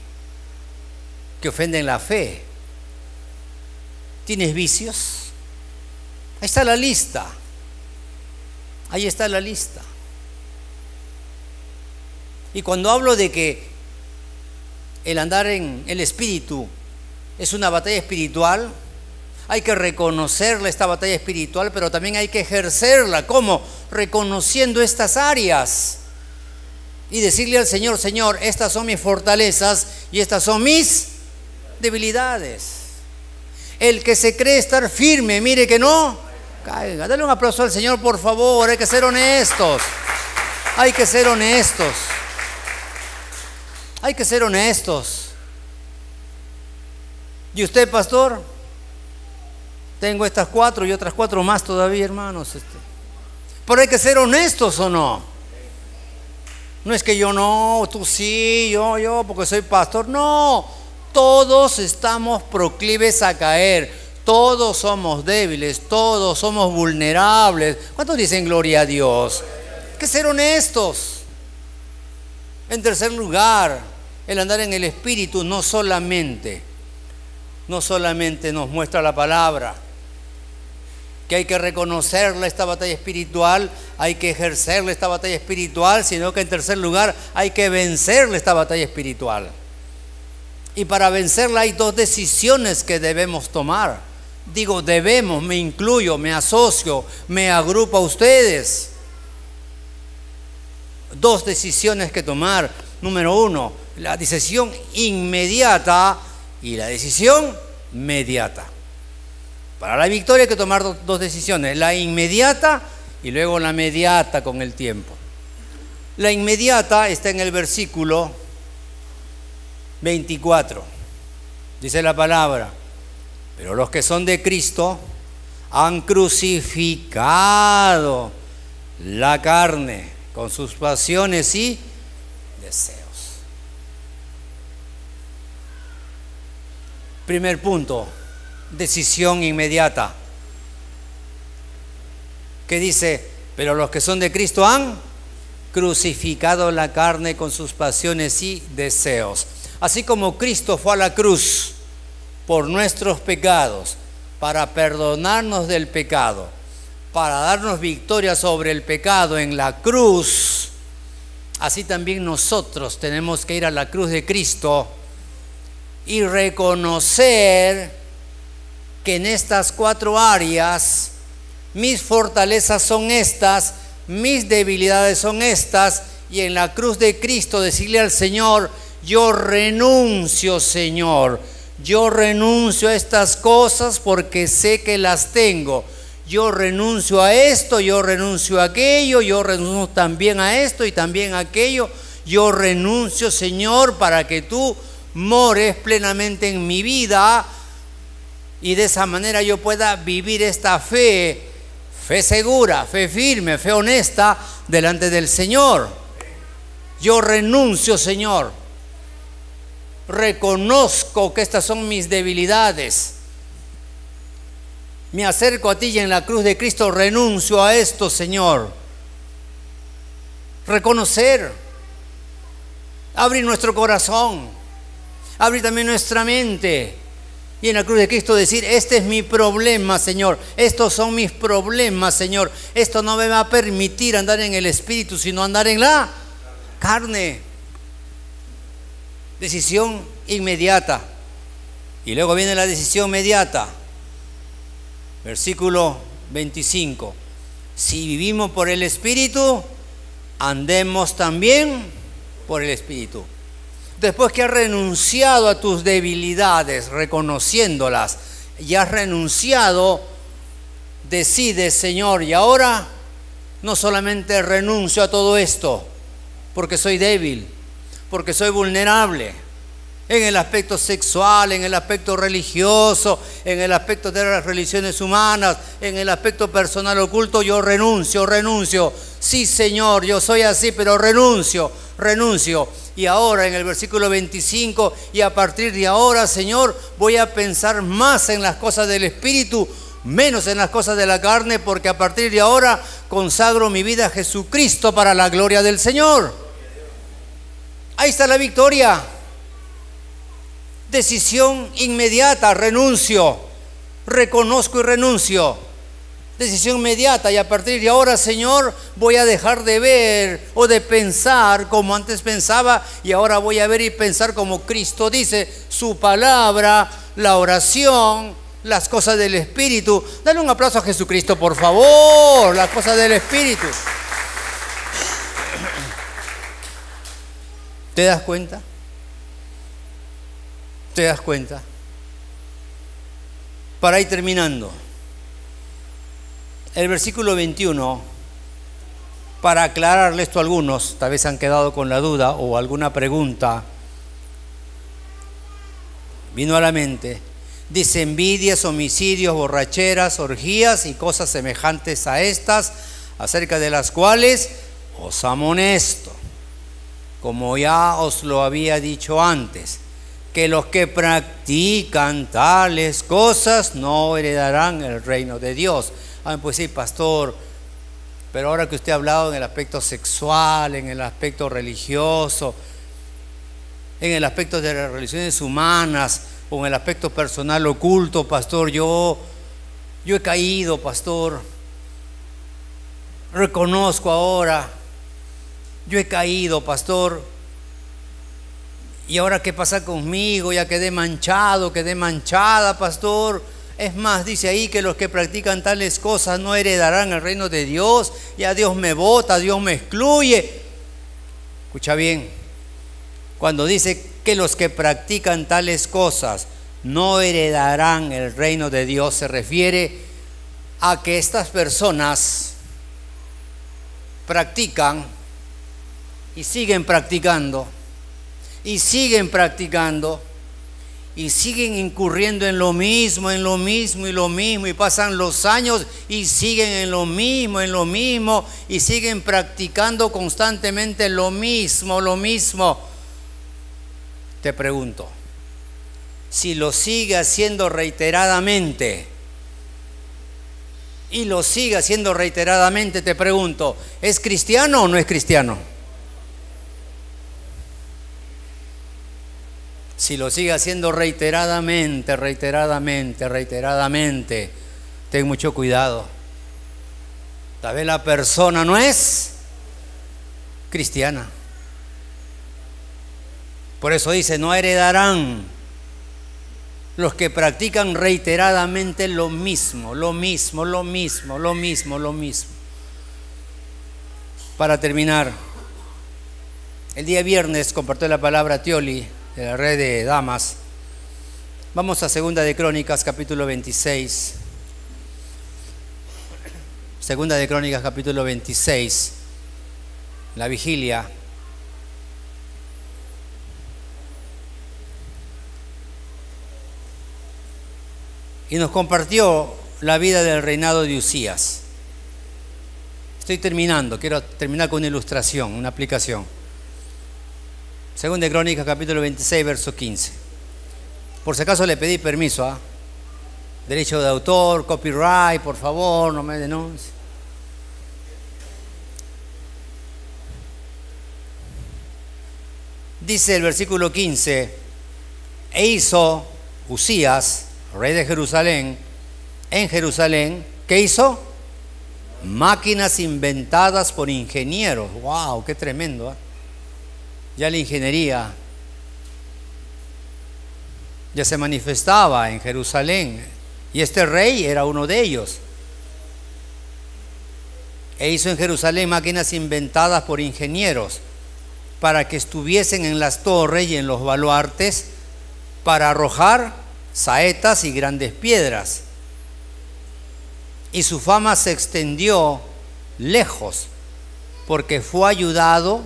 la fe. ¿Tienes vicios? Ahí está la lista. Ahí está la lista. Y cuando hablo de que el andar en el espíritu es una batalla espiritual, hay que reconocerla, esta batalla espiritual, pero también hay que ejercerla. ¿Cómo? Reconociendo estas áreas y decirle al Señor, Señor, estas son mis fortalezas y estas son mis debilidades. El que se cree estar firme, mire que no caiga. Dale un aplauso al Señor, por favor. Hay que ser honestos. Hay que ser honestos. Hay que ser honestos. ¿Y usted, pastor? Tengo estas 4 y otras 4 más todavía, hermanos. Pero hay que ser honestos, ¿o no? No es que yo no, tú sí, yo, porque soy pastor. No, todos estamos proclives a caer. Todos somos débiles, todos somos vulnerables. ¿Cuántos dicen gloria a Dios? Hay que ser honestos. En tercer lugar, el andar en el espíritu no solamente nos muestra la palabra que hay que reconocerla, esta batalla espiritual, hay que ejercerla, esta batalla espiritual, sino que en tercer lugar hay que vencerla, esta batalla espiritual. Y para vencerla hay 2 decisiones que debemos tomar. Digo debemos, me incluyo, me asocio, me agrupo a ustedes. 2 decisiones que tomar. Número 1, la decisión inmediata y la decisión mediata. Para la victoria hay que tomar 2 decisiones, la inmediata y luego la mediata con el tiempo. La inmediata está en el versículo 24. Dice la palabra, pero los que son de Cristo han crucificado la carne con sus pasiones y deseos. Primer punto, decisión inmediata. ¿Qué dice? Pero los que son de Cristo han crucificado la carne con sus pasiones y deseos. Así como Cristo fue a la cruz por nuestros pecados, para perdonarnos del pecado, para darnos victoria sobre el pecado en la cruz, así también nosotros tenemos que ir a la cruz de Cristo y reconocer que en estas 4 áreas mis fortalezas son estas, mis debilidades son estas, y en la cruz de Cristo decirle al Señor: yo renuncio, Señor, yo renuncio a estas cosas porque sé que las tengo. Yo renuncio a esto, yo renuncio a aquello, yo renuncio también a esto y también a aquello. Yo renuncio, Señor, para que tú mores plenamente en mi vida y de esa manera yo pueda vivir esta fe segura, fe firme, fe honesta delante del Señor. Yo renuncio, Señor. Reconozco que estas son mis debilidades. Me acerco a ti y en la cruz de Cristo renuncio a esto, Señor. Reconocer, abrir nuestro corazón, abrir también nuestra mente y en la cruz de Cristo decir: este es mi problema, Señor, estos son mis problemas, Señor. Esto no me va a permitir andar en el Espíritu, sino andar en la carne. Decisión inmediata. Y luego viene la decisión inmediata. Versículo 25. Si vivimos por el Espíritu, andemos también por el Espíritu. Después que has renunciado a tus debilidades, reconociéndolas, y has renunciado, decides: Señor, y ahora no solamente renuncio a todo esto, porque soy débil, porque soy vulnerable, en el aspecto sexual, en el aspecto religioso, en el aspecto de las religiones humanas, en el aspecto personal oculto, yo renuncio. Sí, Señor, yo soy así, pero renuncio. Y ahora en el versículo 25, y a partir de ahora, Señor, voy a pensar más en las cosas del Espíritu, menos en las cosas de la carne, porque a partir de ahora consagro mi vida a Jesucristo para la gloria del Señor. Ahí está la victoria. Decisión inmediata: renuncio, reconozco y renuncio. Decisión inmediata: y a partir de ahora, Señor, voy a dejar de ver o de pensar como antes pensaba, y ahora voy a ver y pensar como Cristo dice, su palabra, la oración, las cosas del Espíritu. Dale un aplauso a Jesucristo, por favor. Las cosas del Espíritu. ¿Te das cuenta? ¿Te das cuenta? Para ir terminando, el versículo 21, para aclararle esto a algunos, tal vez han quedado con la duda o alguna pregunta vino a la mente. Dice: envidias, homicidios, borracheras, orgías y cosas semejantes a estas, acerca de las cuales os amonesto, como ya os lo había dicho antes, que los que practican tales cosas no heredarán el reino de Dios. Pues sí, pastor, pero ahora que usted ha hablado en el aspecto sexual, en el aspecto religioso, en el aspecto de las religiones humanas o en el aspecto personal oculto, pastor, yo he caído, pastor. Reconozco ahora, yo he caído, pastor. ¿Y ahora qué pasa conmigo? Ya quedé manchado, quedé manchada, pastor. Es más, dice ahí que los que practican tales cosas no heredarán el reino de Dios. Ya Dios me bota, Dios me excluye. Escucha bien, cuando dice que los que practican tales cosas no heredarán el reino de Dios, se refiere a que estas personas practican y siguen practicando y siguen practicando y siguen incurriendo en lo mismo y pasan los años y siguen en lo mismo y siguen practicando constantemente lo mismo. Te pregunto, si lo sigue haciendo reiteradamente te pregunto, ¿es cristiano o no es cristiano? Si lo sigue haciendo reiteradamente, ten mucho cuidado. Tal vez la persona no es cristiana. Por eso dice, no heredarán los que practican reiteradamente lo mismo. Para terminar, el día viernes compartió la palabra Tioli de la red de damas. Vamos a Segunda de Crónicas, capítulo 26. Segunda de Crónicas, capítulo 26. La vigilia. Y nos compartió la vida del reinado de Usías. Estoy terminando, quiero terminar con una ilustración, una aplicación. Segunda de Crónicas, capítulo 26, verso 15. Por si acaso le pedí permiso, derecho de autor, copyright, por favor, no me denuncie. Dice el versículo 15, e hizo Usías, rey de Jerusalén, en Jerusalén, ¿qué hizo? Máquinas inventadas por ingenieros. ¡Wow! ¡Qué tremendo! Ya la ingeniería ya se manifestaba en Jerusalén y este rey era uno de ellos. E hizo en Jerusalén máquinas inventadas por ingenieros para que estuviesen en las torres y en los baluartes para arrojar saetas y grandes piedras. Y su fama se extendió lejos porque fue ayudado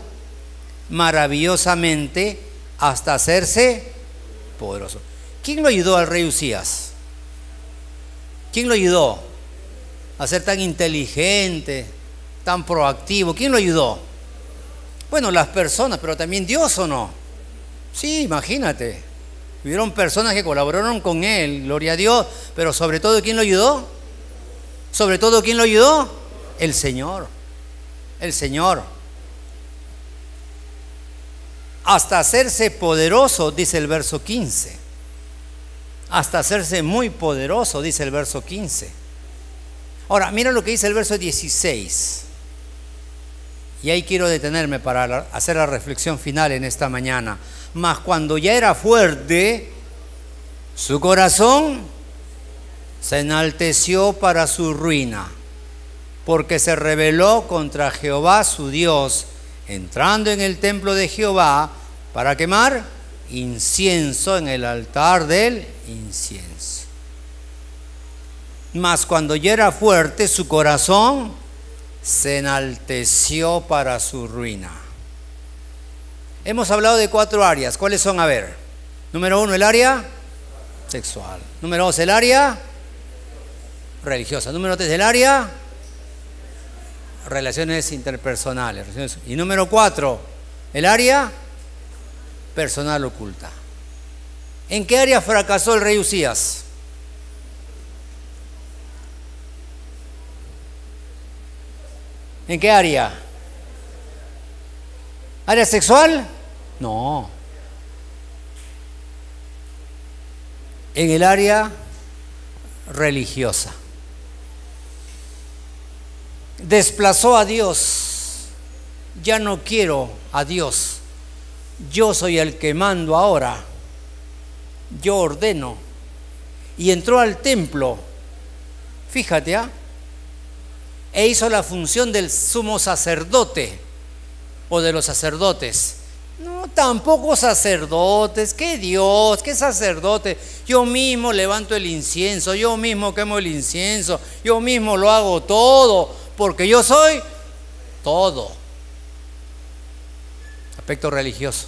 maravillosamente hasta hacerse poderoso. ¿Quién lo ayudó al rey Usías? ¿Quién lo ayudó a ser tan inteligente, tan proactivo? ¿Quién lo ayudó? Bueno, las personas, pero también Dios, ¿o no? Sí, imagínate. Hubieron personas que colaboraron con él, gloria a Dios, pero sobre todo, ¿quién lo ayudó? Sobre todo, ¿quién lo ayudó? El Señor. El Señor. Hasta hacerse poderoso, dice el verso 15. Hasta hacerse muy poderoso, dice el verso 15. Ahora, mira lo que dice el verso 16. Y ahí quiero detenerme para hacer la reflexión final en esta mañana. Mas cuando ya era fuerte, su corazón se enalteció para su ruina, porque se rebeló contra Jehová su Dios, entrando en el templo de Jehová para quemar incienso en el altar del incienso. Mas cuando ya era fuerte, su corazón se enalteció para su ruina. Hemos hablado de 4 áreas. ¿Cuáles son? A ver. Número 1, el área sexual. Número 2, el área religiosa. Número 3, el área relaciones interpersonales. Y número 4, el área personal oculta. ¿En qué área fracasó el rey Usías? ¿En qué área? ¿Área sexual? No. En el área religiosa. Desplazó a Dios. Ya no quiero a Dios. Yo soy el que mando ahora. Yo ordeno. Y entró al templo. Fíjate, e hizo la función del sumo sacerdote o de los sacerdotes. No, tampoco sacerdotes. ¿Qué Dios? ¿Qué sacerdote? Yo mismo levanto el incienso, yo mismo quemo el incienso, yo mismo lo hago todo, porque yo soy todo. Aspecto religioso.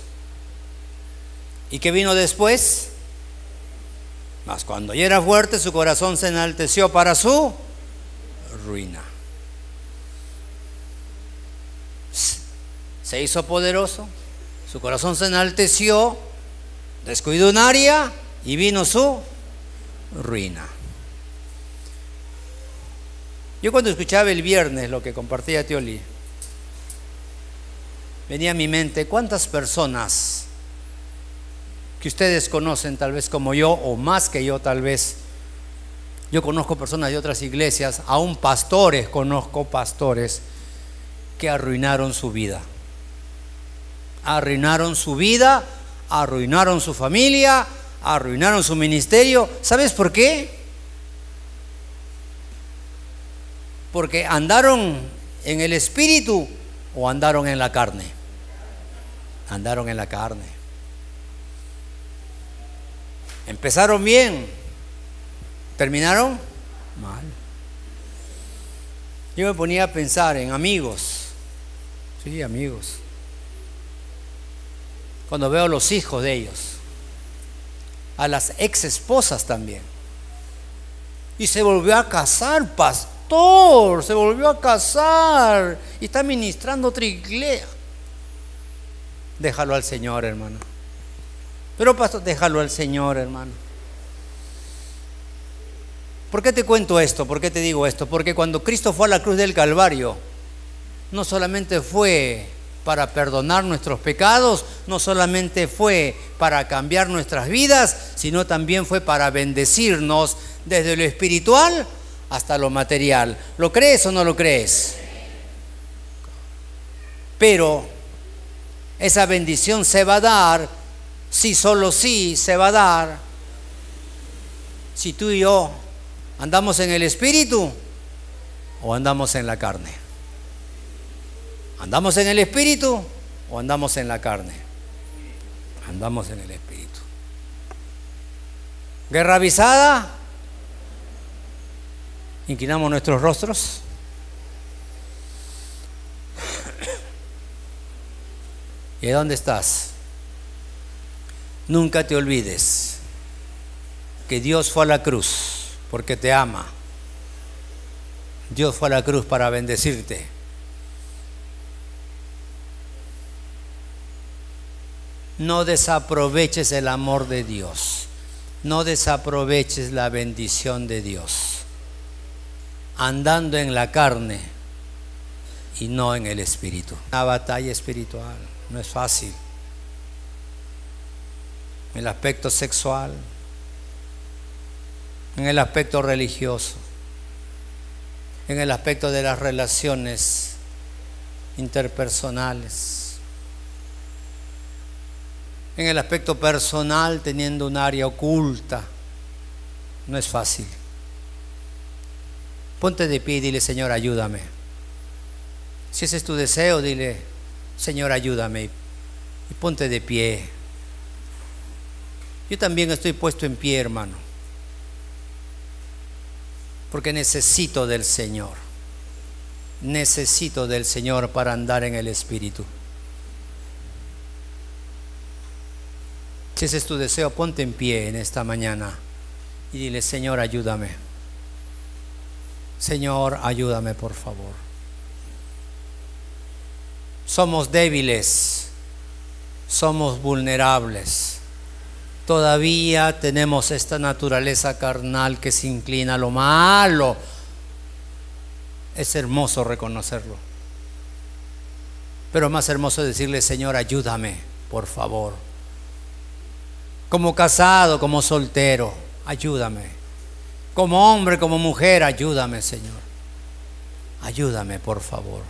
¿Y qué vino después? Mas cuando ya era fuerte, su corazón se enalteció para su ruina. Se hizo poderoso, su corazón se enalteció, descuidó un área y vino su ruina. Yo cuando escuchaba el viernes lo que compartía Tioli, venía a mi mente cuántas personas que ustedes conocen tal vez como yo o más que yo tal vez. Yo conozco personas de otras iglesias, aún pastores, conozco pastores que arruinaron su vida. Arruinaron su vida, arruinaron su familia, arruinaron su ministerio. ¿Sabes por qué? Porque andaron en el espíritu o andaron en la carne. Andaron en la carne. Empezaron bien, terminaron mal. Yo me ponía a pensar en amigos. Sí, amigos. Cuando veo a los hijos de ellos, a las ex esposas también. Y se volvió a casar, pastor, se volvió a casar y está ministrando otra iglesia. Déjalo al Señor, hermano. Pero pastor, déjalo al Señor, hermano. ¿Por qué te cuento esto? ¿Por qué te digo esto? Porque cuando Cristo fue a la cruz del Calvario, no solamente fue para perdonar nuestros pecados, no solamente fue para cambiar nuestras vidas, sino también fue para bendecirnos desde lo espiritual hasta lo material. ¿Lo crees o no lo crees? Pero esa bendición se va a dar, si solo sí se va a dar, si tú y yo andamos en el espíritu o andamos en la carne. ¿Andamos en el espíritu o andamos en la carne? Andamos en el espíritu. Guerra avisada. Inclinamos nuestros rostros. ¿Y dónde estás? Nunca te olvides que Dios fue a la cruz porque te ama. Dios fue a la cruz para bendecirte. No desaproveches el amor de Dios. No desaproveches la bendición de Dios. Andando en la carne y no en el espíritu. Una batalla espiritual no es fácil. En el aspecto sexual, en el aspecto religioso, en el aspecto de las relaciones interpersonales, en el aspecto personal, teniendo un área oculta. No es fácil. Ponte de pie y dile: Señor, ayúdame. Si ese es tu deseo, dile: Señor, ayúdame. Y ponte de pie. Yo también estoy puesto en pie, hermano, porque necesito del Señor. Necesito del Señor para andar en el Espíritu. Si ese es tu deseo, ponte en pie en esta mañana y dile: Señor, ayúdame. Señor, ayúdame, por favor. Somos débiles, somos vulnerables. Todavía tenemos esta naturaleza carnal que se inclina a lo malo. Es hermoso reconocerlo, pero más hermoso es decirle: Señor, ayúdame, por favor. Como casado, como soltero, ayúdame. Como hombre, como mujer, ayúdame, Señor. Ayúdame, por favor.